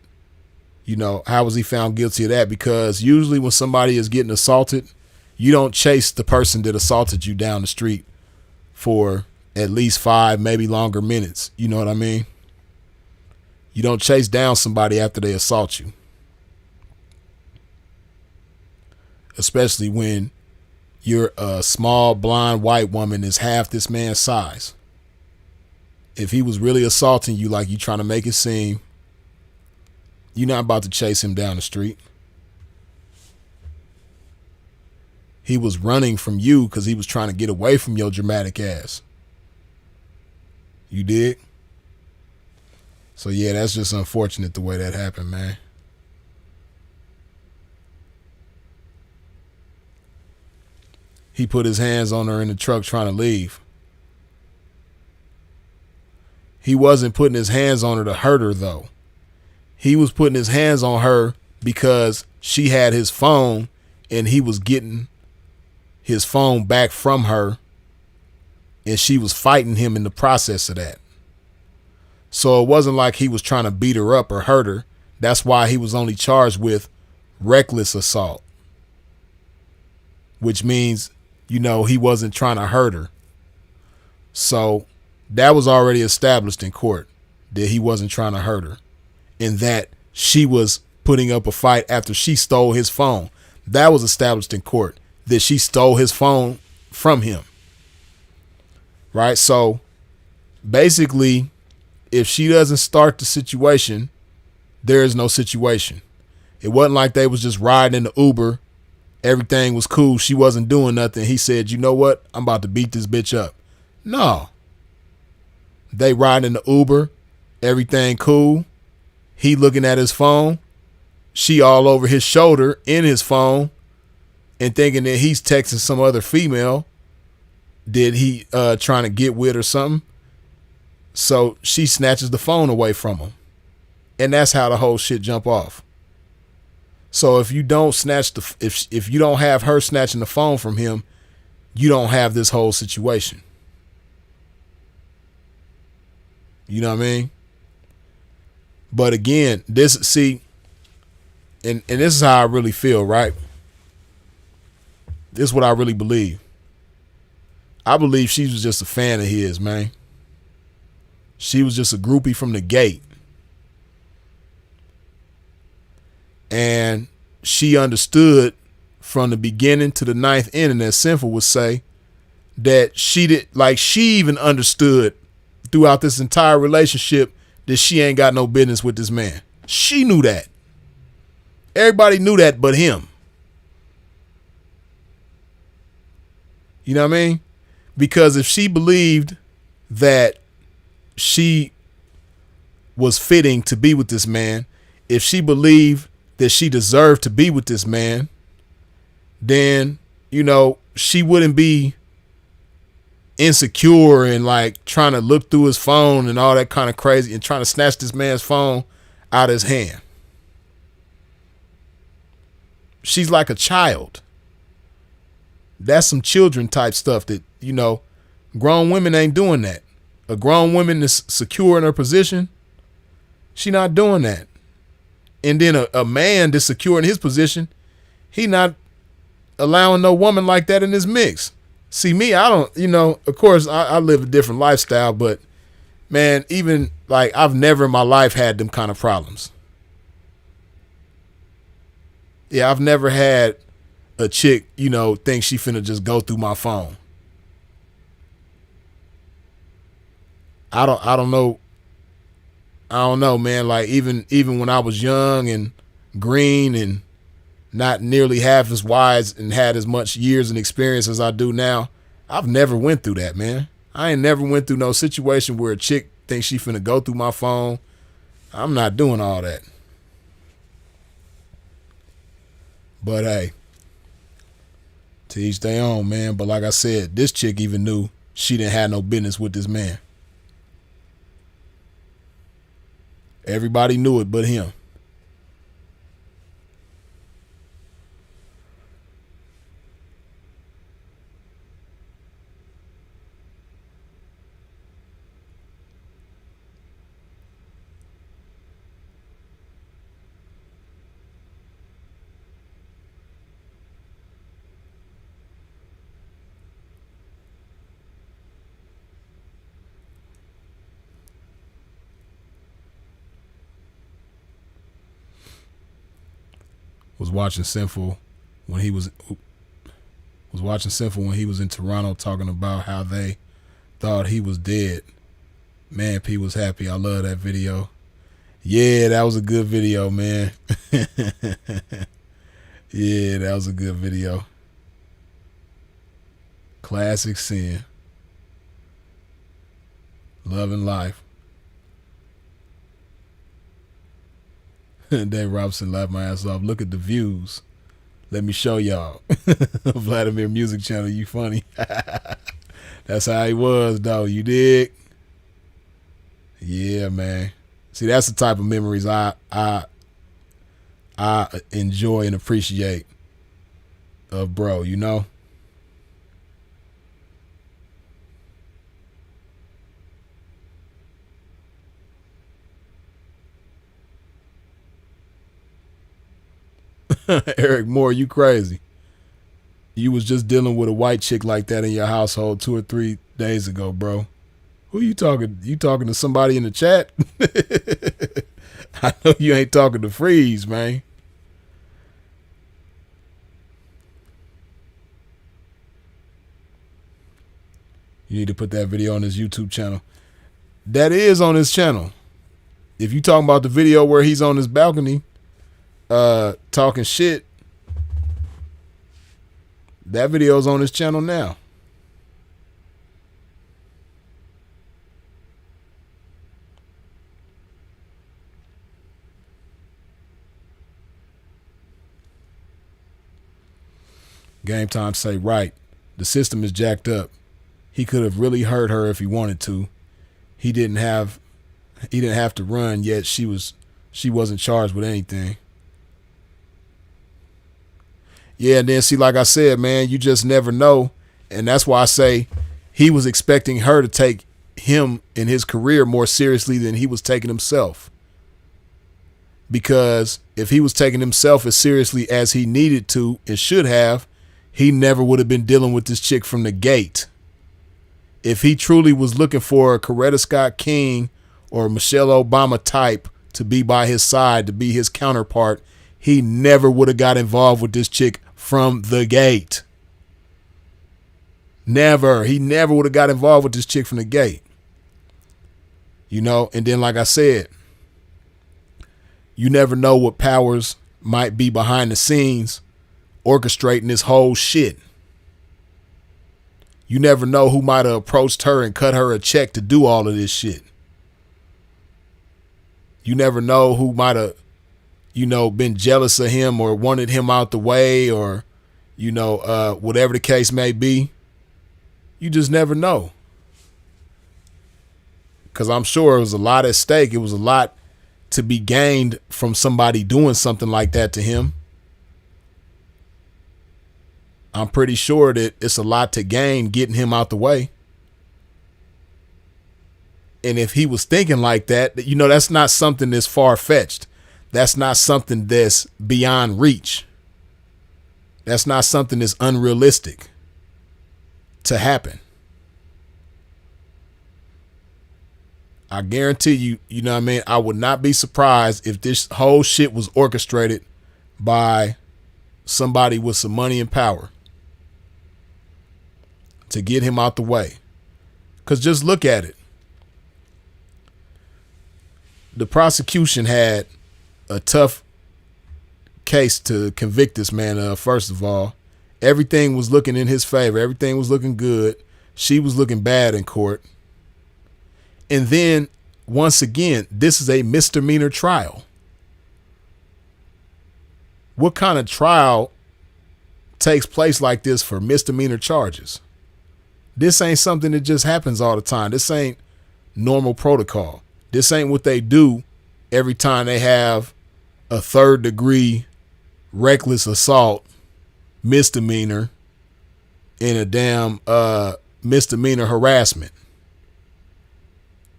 S1: you know, how was he found guilty of that? Because usually when somebody is getting assaulted, you don't chase the person that assaulted you down the street for at least 5, maybe longer minutes. You know what I mean? You don't chase down somebody after they assault you. Especially when you're a small, blonde, white woman that's half this man's size. If he was really assaulting you like you trying to make it seem, you're not about to chase him down the street. He was running from you because he was trying to get away from your dramatic ass. You dig? So yeah, that's just unfortunate the way that happened, man. He put his hands on her in the truck trying to leave. He wasn't putting his hands on her to hurt her, though. He was putting his hands on her because she had his phone and he was getting his phone back from her, and she was fighting him in the process of that. So it wasn't like he was trying to beat her up or hurt her. That's why he was only charged with reckless assault, which means, you know, he wasn't trying to hurt her. So that was already established in court, that he wasn't trying to hurt her, and that she was putting up a fight after she stole his phone. That was established in court, that she stole his phone from him. Right? So basically, if she doesn't start the situation, there is no situation. It wasn't like they was just riding in the Uber. Everything was cool. She wasn't doing nothing. He said, you know what? I'm about to beat this bitch up. No. They riding in the Uber. Everything cool. He looking at his phone. She all over his shoulder in his phone and thinking that he's texting some other female. Did he trying to get with or something? So she snatches the phone away from him. And that's how the whole shit jump off. So if you don't snatch if you don't have her snatching the phone from him, you don't have this whole situation. You know what I mean? But again, and this is how I really feel, right? This is what I really believe. I believe she was just a fan of his, man. She was just a groupie from the gate. And she understood from the beginning to the ninth inning, as Sinful would say, that she even understood throughout this entire relationship that she ain't got no business with this man. She knew that. Everybody knew that but him. You know what I mean? Because if she believed that she was fitting to be with this man, if she believed that she deserved to be with this man, then, you know, she wouldn't be insecure and like trying to look through his phone and all that kind of crazy and trying to snatch this man's phone out of his hand. She's like a child. That's some children type stuff that, you know, grown women ain't doing that. A grown woman is secure in her position. She not doing that. And then a man that's secure in his position, he not allowing no woman like that in his mix. See, me, I don't, you know, of course, I live a different lifestyle, but man, even like I've never in my life had them kind of problems. Yeah, I've never had a chick, you know, think she finna just go through my phone. I don't know. I don't know, man. Like even when I was young and green and not nearly half as wise and had as much years and experience as I do now, I've never went through that, man. I ain't never went through no situation where a chick thinks she finna go through my phone. I'm not doing all that. But hey, to each their own, man. But like I said, this chick even knew she didn't have no business with this man. Everybody knew it but him. Was watching Sinful when he was in Toronto, talking about how they thought he was dead. Man, P was happy. I love that video. Yeah, that was a good video, man. Yeah, that was a good video. Classic Sin. Love and life. Dave Robinson laughed my ass off. Look at the views. Let me show y'all. Vladimir Music Channel, you funny. That's how he was, though. You dig? Yeah, man. See, that's the type of memories I enjoy and appreciate of bro, you know? Eric Moore, you crazy. You was just dealing with a white chick like that in your household 2 or 3 days ago, bro. Who you talking? You talking to somebody in the chat? I know you ain't talking to Freeze, man. You need to put that video on his YouTube channel. That is on his channel. If you talking about the video where he's on his balcony talking shit, that video's on his channel now. Game Time say, right, the system is jacked up. He could have really hurt her if he wanted to. He didn't have to run, yet she wasn't charged with anything. Yeah, and then see, like I said, man, you just never know. And that's why I say he was expecting her to take him in his career more seriously than he was taking himself. Because if he was taking himself as seriously as he needed to and should have, he never would have been dealing with this chick from the gate. If he truly was looking for a Coretta Scott King or Michelle Obama type to be by his side, to be his counterpart, he never would have got involved with this chick from the gate. Never. He never would have got involved with this chick from the gate. You know, and then like I said, you never know what powers might be behind the scenes orchestrating this whole shit. You never know who might have approached her and cut her a check to do all of this shit. You never know who might have, been jealous of him or wanted him out the way or, whatever the case may be. You just never know. Because I'm sure it was a lot at stake. It was a lot to be gained from somebody doing something like that to him. I'm pretty sure that it's a lot to gain getting him out the way. And if he was thinking like that, that's not something that's far-fetched. That's not something that's beyond reach. That's not something that's unrealistic to happen. I guarantee you, I would not be surprised if this whole shit was orchestrated by somebody with some money and power to get him out the way. Because just look at it. The prosecution had a tough case to convict this man of. First of all, everything was looking in his favor. Everything was looking good. She was looking bad in court. And then, once again, this is a misdemeanor trial. What kind of trial takes place like this for misdemeanor charges? This ain't something that just happens all the time. This ain't normal protocol. This ain't what they do every time they have a third degree reckless assault misdemeanor and a damn misdemeanor harassment.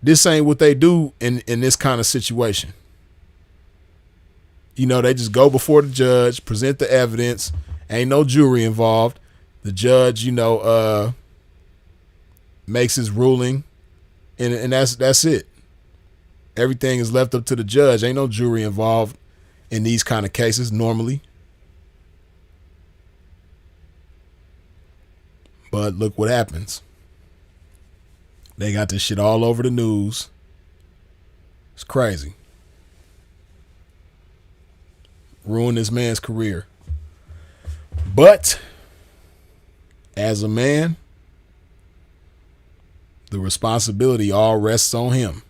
S1: This ain't what they do in this kind of situation. You know, they just go before the judge, present the evidence. Ain't no jury involved. The judge, you know, makes his ruling, and that's it. Everything is left up to the judge. Ain't no jury involved in these kind of cases normally. But look what happens. They got this shit all over the news. It's crazy. Ruined this man's career. But as a man, the responsibility all rests on him.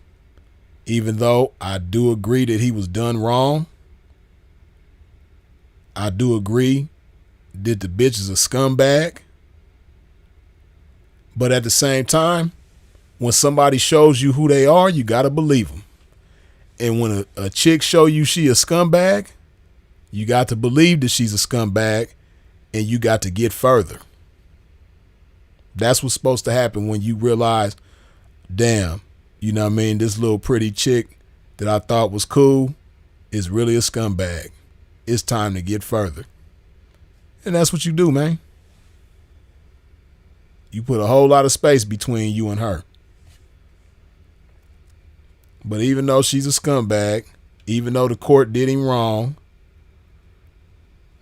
S1: Even though I do agree that he was done wrong. I do agree that the bitch is a scumbag. But at the same time, when somebody shows you who they are, you got to believe them. And when a chick show you she a scumbag, you got to believe that she's a scumbag, and you got to get further. That's what's supposed to happen when you realize, damn, you know what I mean, this little pretty chick that I thought was cool is really a scumbag. It's time to get further. And that's what you do, man. You put a whole lot of space between you and her. But even though she's a scumbag, even though the court did him wrong,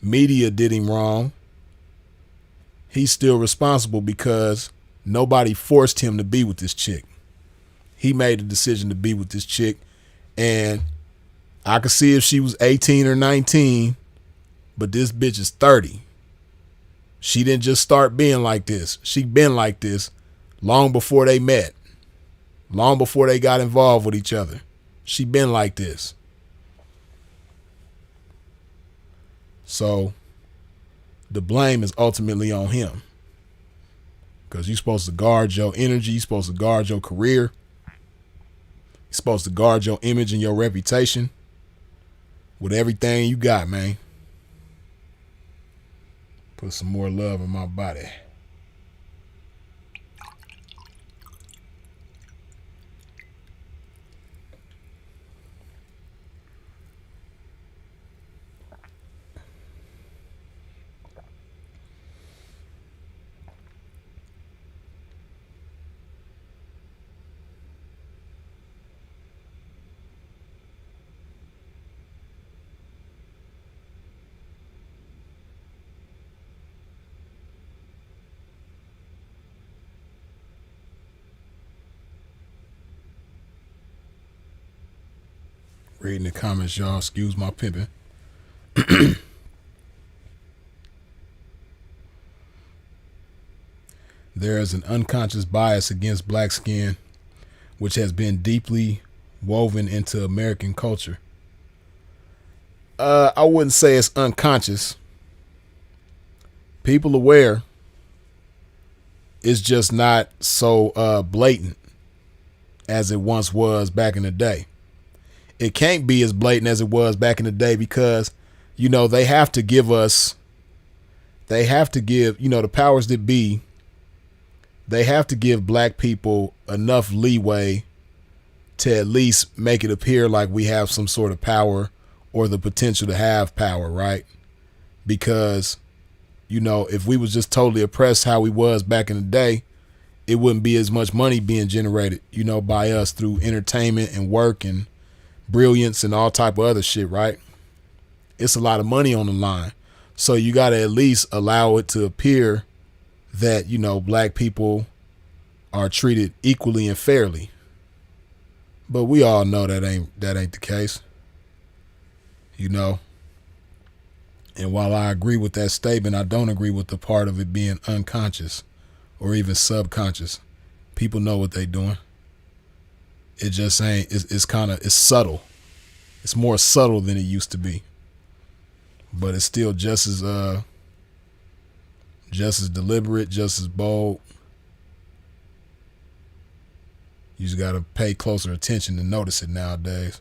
S1: media did him wrong, he's still responsible because nobody forced him to be with this chick. He made the decision to be with this chick, and I could see if she was 18 or 19, but this bitch is 30. She didn't just start being like this. She been like this long before they met, long before they got involved with each other. She been like this. So the blame is ultimately on him, because you're supposed to guard your energy. You're supposed to guard your career. You're supposed to guard your image and your reputation with everything you got, man. Put some more love in my body. Reading the comments, y'all. Excuse my pimping. There is an unconscious bias against black skin, which has been deeply woven into American culture. I wouldn't say it's unconscious. People aware. It's just not so blatant as it once was back in the day. It can't be as blatant as it was back in the day because, you know, they have to give, you know, the powers that be, they have to give black people enough leeway to at least make it appear like we have some sort of power or the potential to have power, right? Because, you know, if we was just totally oppressed how we was back in the day, it wouldn't be as much money being generated, you know, by us through entertainment and work and brilliance and all type of other shit, right? It's a lot of money on the line. So you got to at least allow it to appear that, you know, black people are treated equally and fairly. But we all know that ain't the case, you know. And while I agree with that statement, I don't agree with the part of it being unconscious or even subconscious. People know what they doing. It just ain't, it's subtle. It's more subtle than it used to be. but it's still just as deliberate, just as bold. You just gotta pay closer attention to notice it nowadays.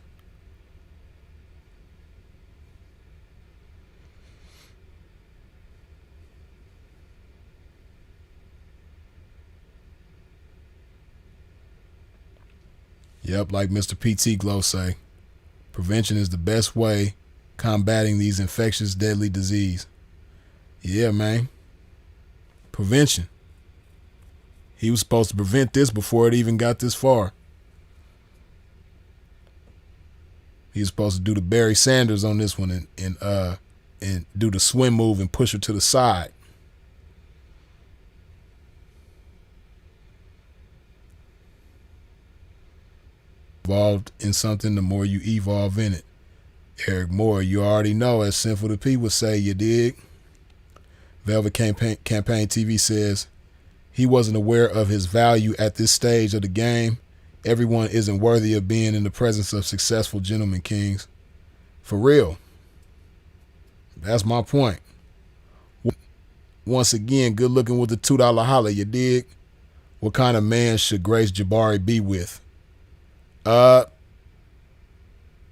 S1: Yep, like Mr. PT Glow say, prevention is the best way combating these infectious, deadly disease. Yeah, man. Prevention. He was supposed to prevent this before it even got this far. He was supposed to do the Barry Sanders on this one and do the swim move and push her to the side. Involved in something, the more you evolve in it. Eric Moore, you already know, as Sinful to P would say, you dig? Velvet Campaign TV says, he wasn't aware of his value at this stage of the game. Everyone isn't worthy of being in the presence of successful gentlemen kings. For real. That's my point. Once again, good looking with the $2 holler, you dig? What kind of man should Grace Jabari be with?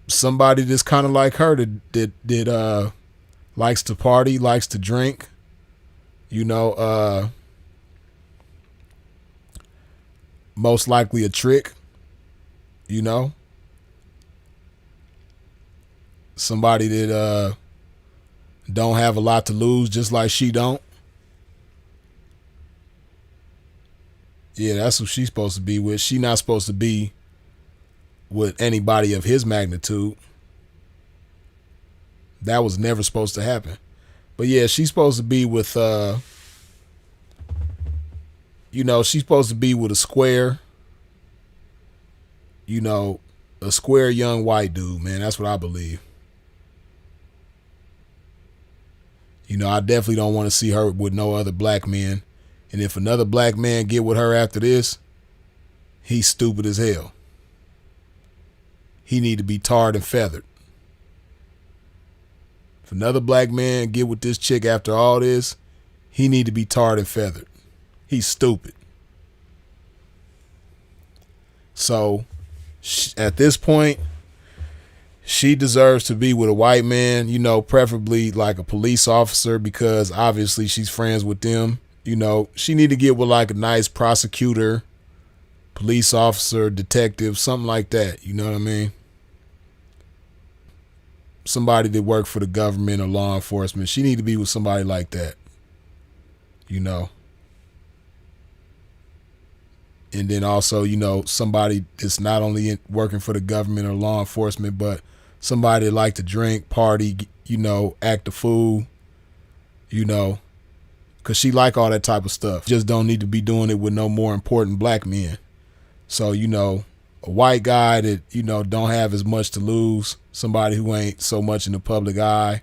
S1: Somebody that's kind of like her that likes to party, likes to drink, most likely a trick, somebody that don't have a lot to lose, just like she don't. Yeah, that's who she's supposed to be with. She not supposed to be with anybody of his magnitude. That was never supposed to happen. But yeah, she's supposed to be with she's supposed to be with a square, a square young white dude, man. That's what I believe. I definitely don't want to see her with no other black men. And if another black man get with her after this, he's stupid as hell. He need to be tarred and feathered. If another black man get with this chick after all this, he need to be tarred and feathered. He's stupid. So at this point, she deserves to be with a white man, preferably like a police officer, because obviously she's friends with them. She need to get with like a nice prosecutor, police officer, detective, something like that. You know what I mean? Somebody that work for the government or law enforcement. She need to be with somebody like that. And then also, somebody that's not only working for the government or law enforcement, but somebody that like to drink, party, act a fool, because she like all that type of stuff. Just don't need to be doing it with no more important black men. So, a white guy that, don't have as much to lose, somebody who ain't so much in the public eye,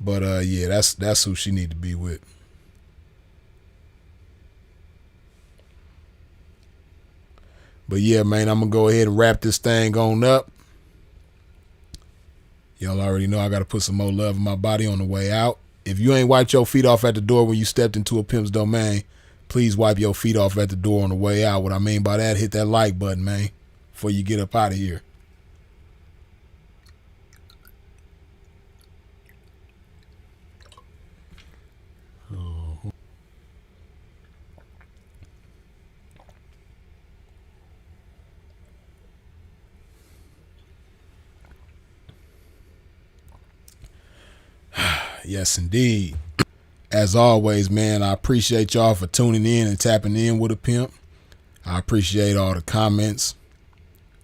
S1: But yeah, that's who she need to be with. But yeah, man, I'm gonna go ahead and wrap this thing on up. Y'all already know I gotta put some more love in my body on the way out. If you ain't wiped your feet off at the door when you stepped into a pimp's domain, please wipe your feet off at the door on the way out. What I mean by that, hit that like button, man, before you get up out of here. Yes, indeed. As always, man, I appreciate y'all for tuning in and tapping in with a pimp. I appreciate all the comments,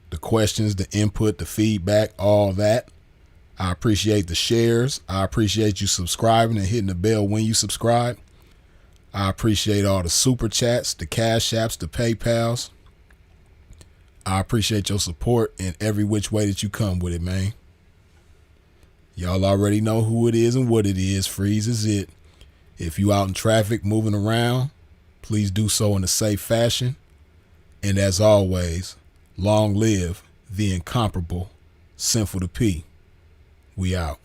S1: the questions, the input, the feedback, all that. I appreciate the shares. I appreciate you subscribing and hitting the bell when you subscribe. I appreciate all the super chats, the cash apps, the PayPals. I appreciate your support in every which way that you come with it, man. Y'all already know who it is and what it is. Freeze is it. If you out in traffic moving around, please do so in a safe fashion. And as always, long live the incomparable Sinful to P. We out.